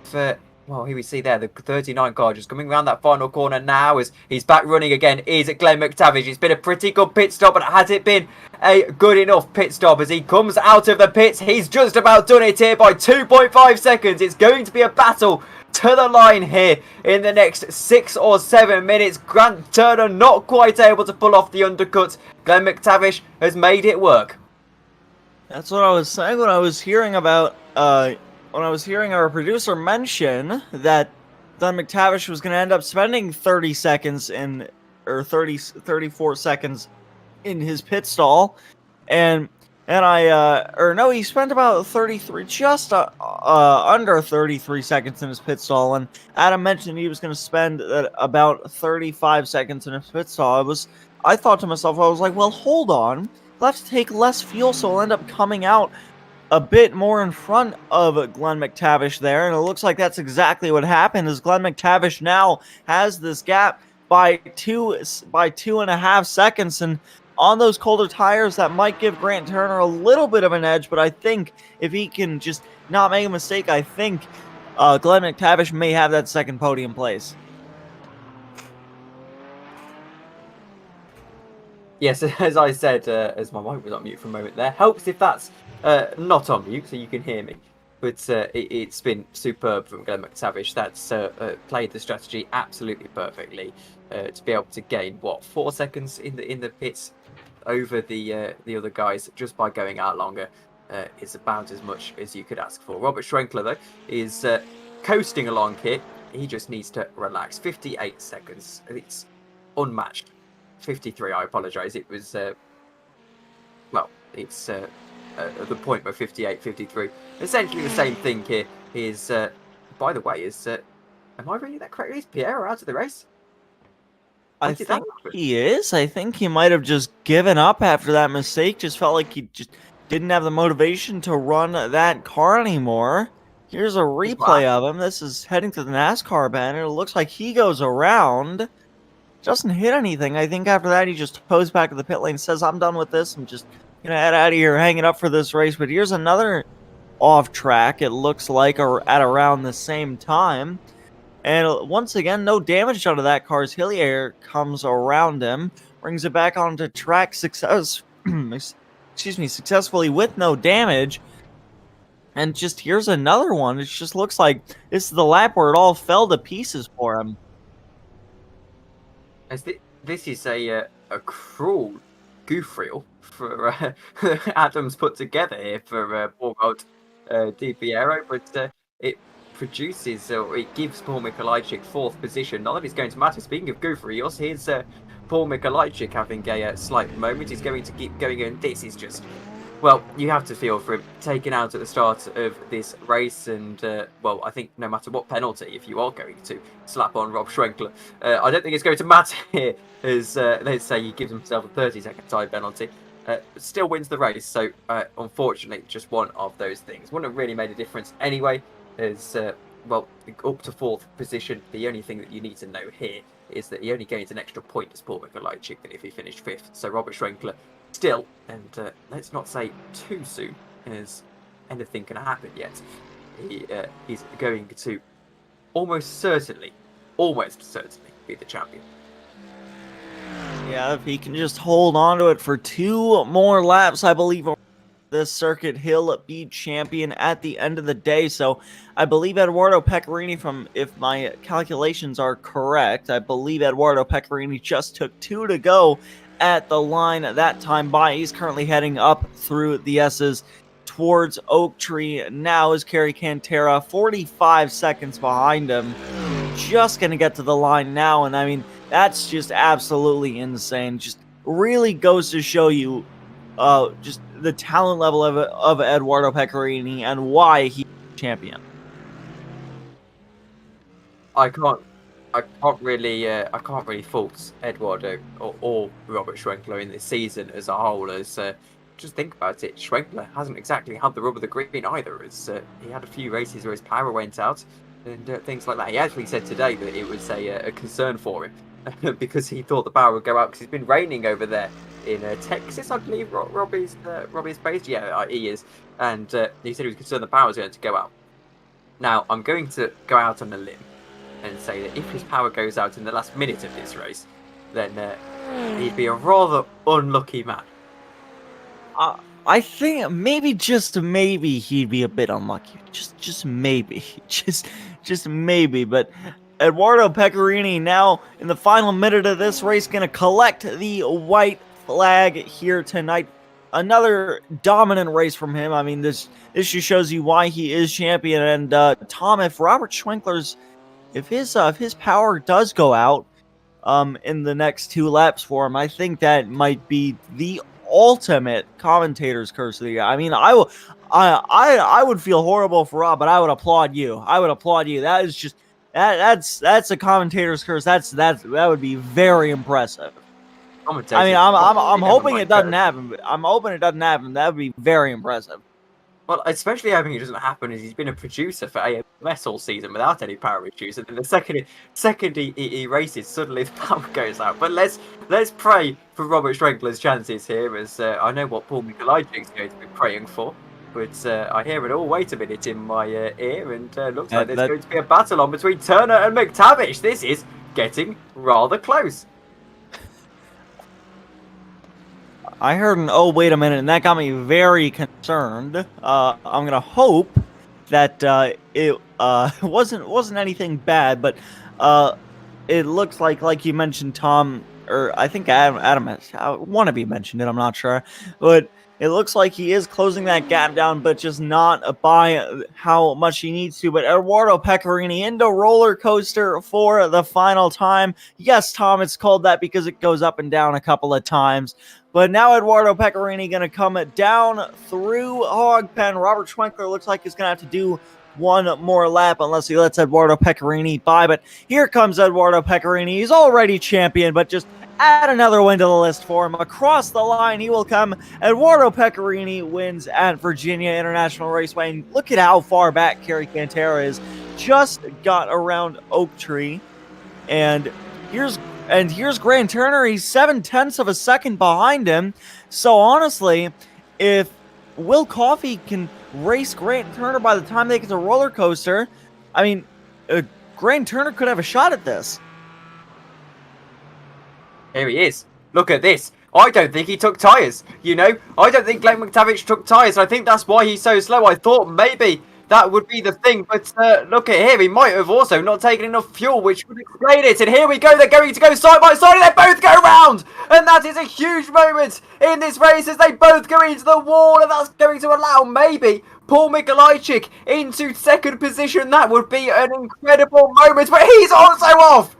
for... Well, here we see there the 39 car just coming around that final corner now as he's back running again is Glenn McTavish. It's been a pretty good pit stop, but has it been a good enough pit stop as he comes out of the pits? He's just about done it here by 2.5 seconds. It's going to be a battle to the line here in the next 6 or 7 minutes. Grant Turner not quite able to pull off the undercut. Glenn McTavish has made it work. That's what I was saying when I was hearing about... When I was hearing our producer mention that Glenn McTavish was going to end up spending 30 seconds in, or 34 seconds in his pit stall, and he spent about 33, just under 33 seconds in his pit stall, and Adam mentioned he was going to spend about 35 seconds in his pit stall. I thought to myself, I was like, well, hold on, let's take less fuel, so we'll end up coming out a bit more in front of Glenn McTavish there, and it looks like that's exactly what happened, as Glenn McTavish now has this gap by 2.5 seconds, and on those colder tires that might give Grant Turner a little bit of an edge, but I think if he can just not make a mistake, I think Glenn McTavish may have that second podium place. Yes, as I said, as my mic was on mute for a moment there, helps if that's not on mute so you can hear me. But it's been superb from Glenn McTavish. That's played the strategy absolutely perfectly to be able to gain 4 seconds in the pits over the other guys just by going out longer. It's about as much as you could ask for. Robert Schwenkler though is coasting along here. He just needs to relax. 58 seconds. It's unmatched. 53. I apologise. It was it's at the point where 58, 53. Essentially the same thing here is, by the way, am I reading that correctly? Is Pierre out of the race? I think he is. I think he might have just given up after that mistake. Just felt like he just didn't have the motivation to run that car anymore. Here's a replay of him. This is heading to the NASCAR banner. It looks like he goes around. Doesn't hit anything. I think after that he just goes back to the pit lane and says, I'm done with this. I'm just gonna head out of here, hanging up for this race. But here's another off track, it looks like, or at around the same time. And once again, no damage out of that car as Hillier comes around him, brings it back onto track successfully with no damage. And just here's another one. It just looks like this is the lap where it all fell to pieces for him. This is a cruel goof reel for Adams put together here for poor old Di Piero, but it produces, or it gives Paul Mikolajczyk 4th position. Not that it's going to matter. Speaking of goof reels, here's Paul Mikolajczyk having a slight moment. He's going to keep going, and this is just, well, you have to feel for him taken out at the start of this race, and well, I think no matter what penalty, if you are going to slap on Rob Schwenkler, I don't think it's going to matter here, as let's say he gives himself a 30-second time penalty, still wins the race. So unfortunately, just one of those things. Wouldn't have really made a difference anyway, as well, up to 4th position. The only thing that you need to know here is that he only gains an extra point as Paul Mikolajczyk than if he finished 5th. So Robert Schwenkler still, and let's not say too soon, as anything can happen yet, he's going to almost certainly be the champion. Yeah, if he can just hold on to it for 2 more laps, I believe this circuit, he'll be champion at the end of the day. So I believe Eduardo Pecorini, if my calculations are correct, I believe Eduardo Pecorini just took 2 to go at the line that time by. He's currently heading up through the S's. towards Oak Tree. Now is Kerry Cantera, 45 seconds behind him. Just going to get to the line now, and I mean, that's just absolutely insane. Just really goes to show you just the talent level of Edoardo Pecorini and why he's champion. I can't really fault Eduardo or Robert Schwenkler in this season as a whole. As just think about it, Schwenkler hasn't exactly had the rub of the green either. As he had a few races where his power went out and things like that. He actually said today that it was a concern for him because he thought the power would go out because it's been raining over there in Texas, I believe. Robbie's based. Yeah, he is, and he said he was concerned the power was going to go out. Now I'm going to go out on a limb and say that if his power goes out in the last minute of this race, then he'd be a rather unlucky man. I think maybe, just maybe, he'd be a bit unlucky. Just maybe. Just maybe. But Edoardo Pecorini now, in the final minute of this race, going to collect the white flag here tonight. Another dominant race from him. I mean, this just shows you why he is champion. And Tom, if Robert Schwenkler's if his power does go out in the next 2 laps for him, I think that might be the ultimate commentator's curse of the year. I mean, I would feel horrible for Rob, but I would applaud you. That is just that's a commentator's curse. That would be very impressive. I mean, I'm hoping it doesn't happen. But I'm hoping it doesn't happen. That would be very impressive. Well, especially hoping it doesn't happen, as he's been a producer for AMS all season without any power issues, and then the second he races, suddenly the power goes out. But let's pray for Robert Schwenkler's chances here, as I know what Paul Mikolajczyk's going to be praying for. But I hear it all. Wait a minute in my ear, and looks like there's going to be a battle on between Turner and McTavish. This is getting rather close. I heard an "oh, wait a minute," and that got me very concerned. I'm gonna hope that it wasn't anything bad, but it looks like you mentioned, Tom, or I think Adam wannabe mentioned it. I'm not sure, but it looks like he is closing that gap down, but just not by how much he needs to. But Edoardo Pecorini into roller coaster for the final time. Yes, Tom, it's called that because it goes up and down a couple of times. But now Edoardo Pecorini going to come down through Hog Pen. Robert Schwenkler looks like he's going to have to do one more lap unless he lets Edoardo Pecorini by. But here comes Edoardo Pecorini. He's already champion, but just add another win to the list for him. Across the line, he will come. Edoardo Pecorini wins at Virginia International Raceway. And look at how far back Kerry Cantera is. Just got around Oak Tree. And here's Grant Turner. He's 0.7 of a second behind him. So honestly, if Will Coffey can race Grant Turner by the time they get to roller coaster, I mean, Grant Turner could have a shot at this. Here he is. Look at this. I don't think he took tyres. You know, I don't think Glenn McTavish took tyres. I think that's why he's so slow. I thought maybe that would be the thing. But look at here. He might have also not taken enough fuel, which would explain it. And here we go. They're going to go side by side, and they both go round. And that is a huge moment in this race as they both go into the wall. And that's going to allow maybe Paul Mikolajczyk into second position. That would be an incredible moment. But he's also off.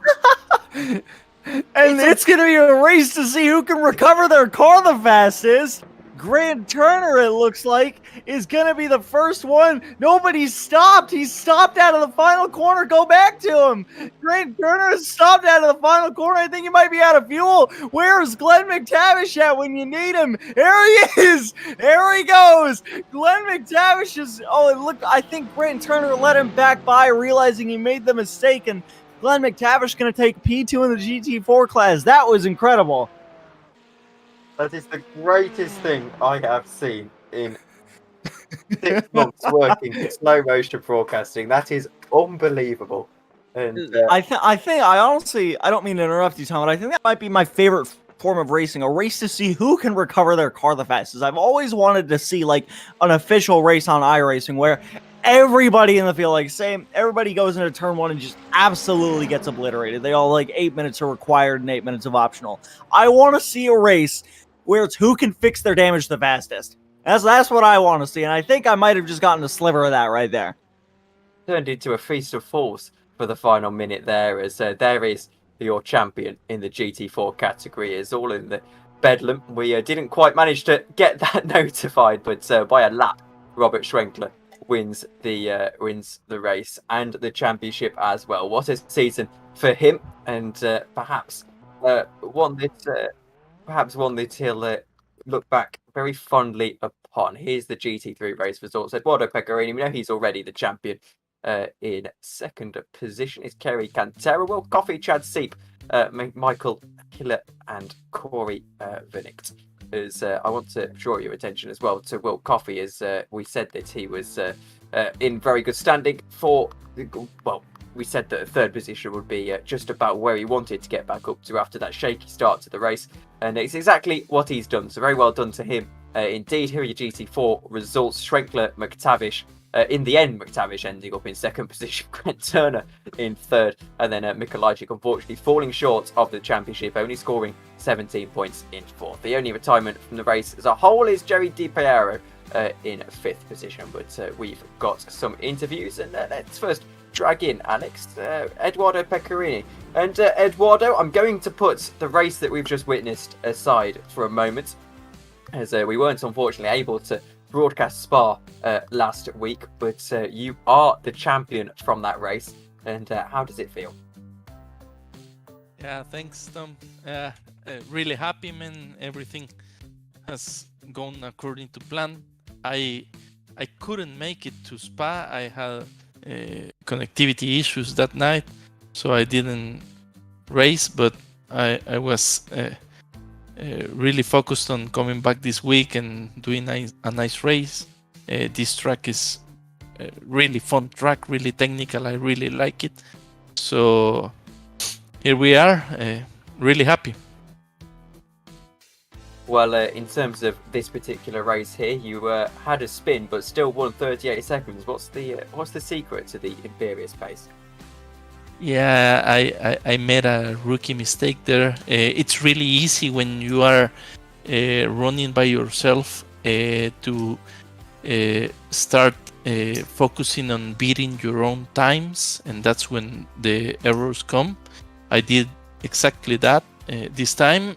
And it's going to be a race to see who can recover their car the fastest. Grant Turner, it looks like, is going to be the first one. Nobody's stopped. He's stopped out of the final corner. Go back to him. Grant Turner has stopped out of the final corner. I think he might be out of fuel. Where's Glenn McTavish at when you need him? There he is. There he goes. Glenn McTavish is... Oh, look, I think Grant Turner let him back by, realizing he made the mistake, and Glenn McTavish going to take P2 in the GT4 class. That was incredible. That is the greatest thing I have seen in 6 months working in slow motion broadcasting. That is unbelievable. And I honestly, I don't mean to interrupt you, Tom, but I think that might be my favorite form of racing, a race to see who can recover their car the fastest. I've always wanted to see like an official race on iRacing where everybody in the field, like say everybody goes into turn 1 and just absolutely gets obliterated. They all 8 minutes are required and 8 minutes of optional. I want to see a race where it's who can fix their damage the fastest. That's what I want to see, and I think I might have just gotten a sliver of that right there. Turned into a feast of fools for the final minute there, as there is your champion in the GT4 category. Is all in the bedlam. We didn't quite manage to get that notified, but by a lap, Robert Schwenkler wins the race and the championship as well. What a season for him, and perhaps one that he'll look back very fondly upon. Here's the GT3 race results. Eduardo Pecorini, we know he's already the champion. In second position is Kerry Cantera, Will Coffey, Chad Seep, Michael Hiller, and Corey Vinicht. As I want to draw your attention as well to Will Coffey, as we said that he was in very good standing for, well, we said that a third position would be just about where he wanted to get back up to after that shaky start to the race, and it's exactly what he's done, so very well done to him. Indeed, here are your GT4 results. Schwenkler, McTavish, in the end, McTavish ending up in second position, Grant Turner in third, and then Mikolajczyk unfortunately falling short of the championship, only scoring 17 points in fourth. The only retirement from the race as a whole is Jerry Di Piero in fifth position, but we've got some interviews, and let's first drag in Alex, Eduardo Pecorini. And Eduardo, I'm going to put the race that we've just witnessed aside for a moment, as we weren't unfortunately able to broadcast Spa last week, but you are the champion from that race, and how does it feel? Yeah, thanks, Tom. Really happy, man. Everything has gone according to plan. I couldn't make it to Spa. I had connectivity issues that night, so I didn't race, but I was really focused on coming back this week and doing a nice race. This track is a really fun track, really technical. I really like it. So here we are, really happy. Well, in terms of this particular race here, you had a spin, but still won 38 seconds. What's the secret to the imperious pace? Yeah, I made a rookie mistake there. It's really easy when you are running by yourself to start focusing on beating your own times, and that's when the errors come. I did exactly that this time.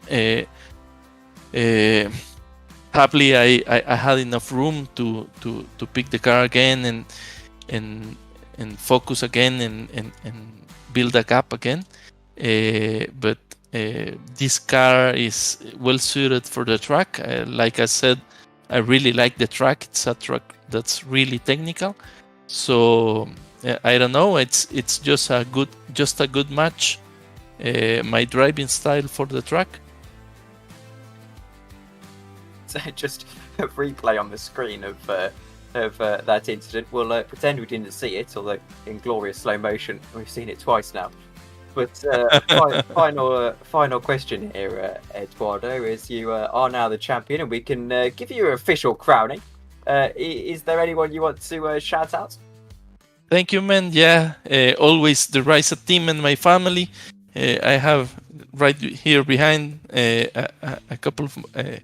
Happily, I had enough room to pick the car again and focus again and build a gap again. But this car is well suited for the track. Like I said, I really like the track. It's a track that's really technical. So I don't know. It's just a good match. My driving style for the track. Just a replay on the screen of that incident. We'll pretend we didn't see it, although in glorious slow motion we've seen it twice now. But final question here, Eduardo, is you are now the champion, and we can give you your official crowning. Is there anyone you want to shout out? Thank you, man. Yeah, always the Risa team and my family. I have right here behind a couple of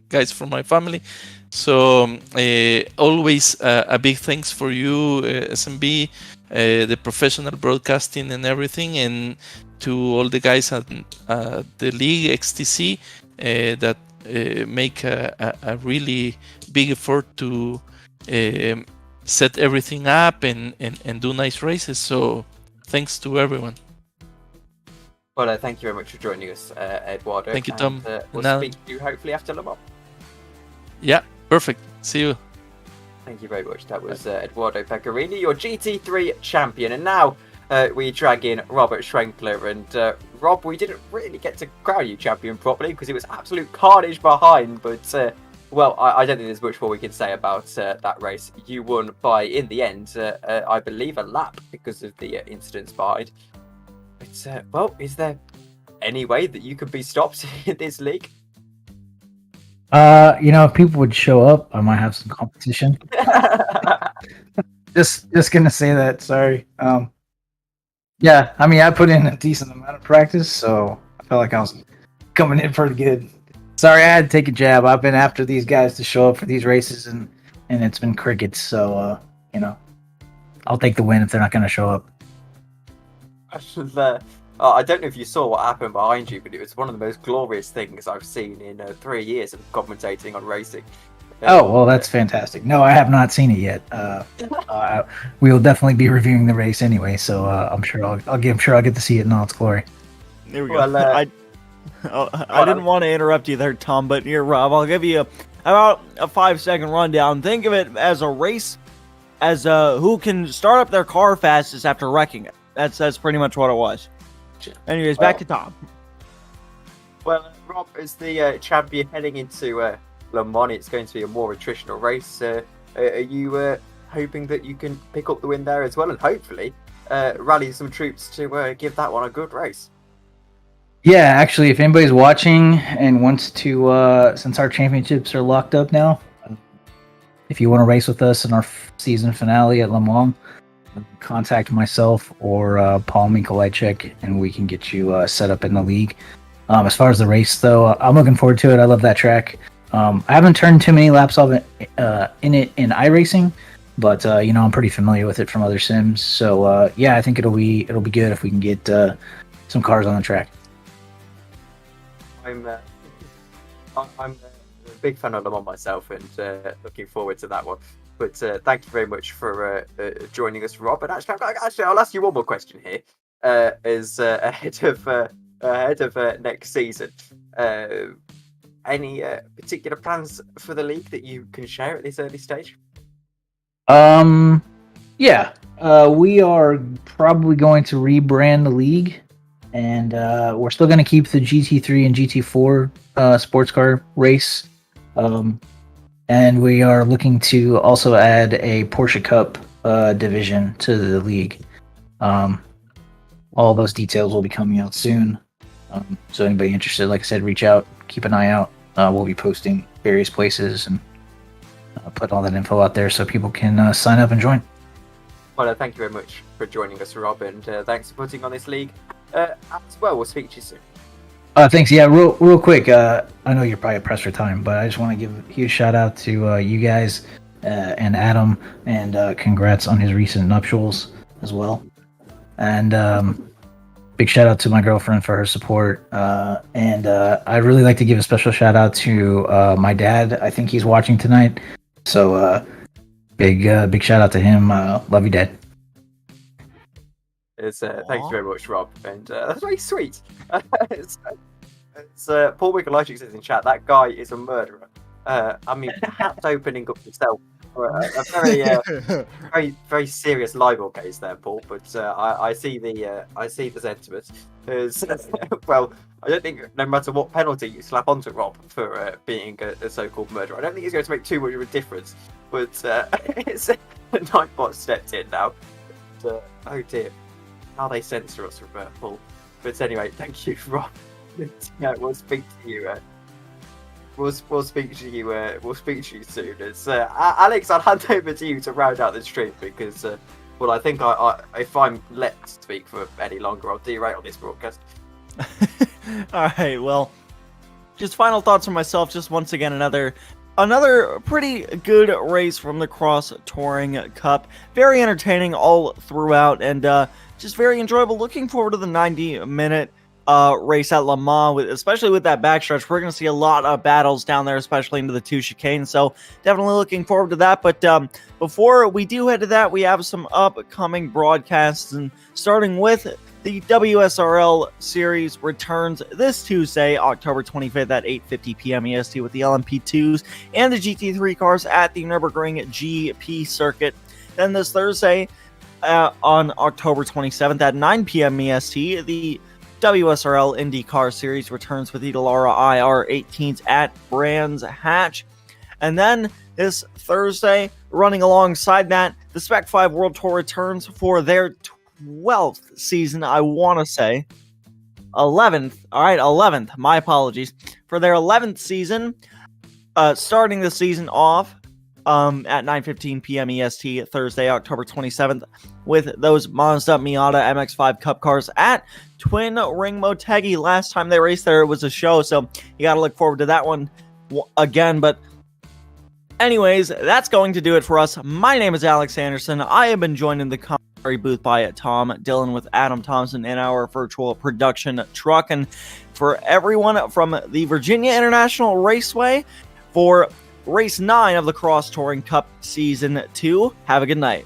guys from my family. So always a big thanks for you, SMB, the professional broadcasting and everything, and to all the guys at the league, XTC, that make a really big effort to set everything up and do nice races. So thanks to everyone. Well, thank you very much for joining us, Eduardo. Thank you, Tom. We'll speak to you hopefully after Le Mans. Yeah, perfect. See you. Thank you very much. That was Eduardo Pecorini, your GT3 champion. And now we drag in Robert Schwenkler. And Rob, we didn't really get to crown you champion properly because it was absolute carnage behind. But, well, I don't think there's much more we can say about that race. You won by, in the end, I believe, a lap because of the incidents behind. But, well, is there any way that you could be stopped in this league? If people would show up, I might have some competition. just gonna say that. Sorry. Yeah, I mean, I put in a decent amount of practice, so I felt like I was coming in pretty good. Sorry, I had to take a jab. I've been after these guys to show up for these races, and it's been crickets. So I'll take the win if they're not going to show up. I don't know if you saw what happened behind you, but it was one of the most glorious things I've seen in 3 years of commentating on racing. Oh, well, that's fantastic. No, I have not seen it yet. We will definitely be reviewing the race anyway, so I'm sure I'll get to see it in all its glory. There we go. Well, I didn't want to interrupt you there, Tom, but here, Rob, I'll give you about a 5-second rundown. Think of it as a race, as who can start up their car fastest after wrecking it. That's pretty much what it was. Anyways, back to Tom. Well, Rob, as the champion heading into Le Mans, it's going to be a more attritional race. Are you hoping that you can pick up the win there as well, and hopefully rally some troops to give that one a good race? Yeah, actually, if anybody's watching and wants to, since our championships are locked up now, if you want to race with us in our season finale at Le Mans, contact myself or Paul Mikolajczyk, and we can get you set up in the league. As far as the race, though, I'm looking forward to it. I love that track. I haven't turned too many laps of it in iRacing, but I'm pretty familiar with it from other sims. So yeah, I think it'll be good if we can get some cars on the track. I'm a big fan of Le Mans myself, and looking forward to that one. But thank you very much for joining us, Rob. And actually, I'll ask you one more question here. As ahead of next season, any particular plans for the league that you can share at this early stage? Yeah, we are probably going to rebrand the league, and we're still going to keep the GT3 and GT4 sports car race. And we are looking to also add a Porsche Cup division to the league. All those details will be coming out soon. So anybody interested, like I said, reach out, keep an eye out. We'll be posting various places and put all that info out there so people can sign up and join. Well, thank you very much for joining us, Rob, and thanks for putting on this league as well. We'll speak to you soon. Thanks. Yeah, real quick. I know you're probably pressed for time, but I just want to give a huge shout out to you guys and Adam, and congrats on his recent nuptials as well. And big shout out to my girlfriend for her support. And I'd really like to give a special shout out to my dad. I think he's watching tonight. So big shout out to him. Love you, Dad. Thank you very much, Rob, and that's very sweet. it's Paul Mikolajczyk says in chat, that guy is a murderer. I mean, perhaps opening up yourself for a very very serious libel case there, Paul. But I see the sentiment. Well, I don't think no matter what penalty you slap onto Rob for being a so-called murderer, I don't think it's going to make too much of a difference. But it's Nightbot stepped in now. But, oh dear. How they censor us, Paul. But anyway, thank you, Rob. Yeah, we'll speak to you. We'll speak to you. We'll speak to you soon. It's Alex. I'll hand over to you to round out the stream because, well, I think if I'm let speak for any longer, I'll derail this broadcast. All right. Well, just final thoughts from myself. Just once again, another pretty good race from the Cross Touring Cup. Very entertaining all throughout, and just very enjoyable. Looking forward to the 90-minute race at Le Mans, especially with that backstretch. We're going to see a lot of battles down there, especially into the 2 chicanes. So definitely looking forward to that. But before we do head to that, we have some upcoming broadcasts, and starting with the WSRL Series returns this Tuesday, October 25th at 8:50 p.m. EST with the LMP2s and the GT3 cars at the Nürburgring GP circuit. Then this Thursday, on October 27th at 9 p.m. EST, the WSRL IndyCar Series returns with the Dallara IR18s at Brands Hatch. And then this Thursday, running alongside that, the Spec 5 World Tour returns for their 12th season, I want to say. 11th. All right, 11th. My apologies. For their 11th season, starting the season off at 9:15 p.m. EST Thursday, October 27th, with those Mazda Miata MX-5 Cup cars at Twin Ring Motegi. Last time they raced there, it was a show, so you got to look forward to that one again. But anyways, that's going to do it for us. My name is Alex Andersen. I have been joined in the commentary booth by Tom Dillon with Adam Thompson in our virtual production truck. And for everyone from the Virginia International Raceway, for Race 9 of the Cross Touring Cup Season 2, have a good night.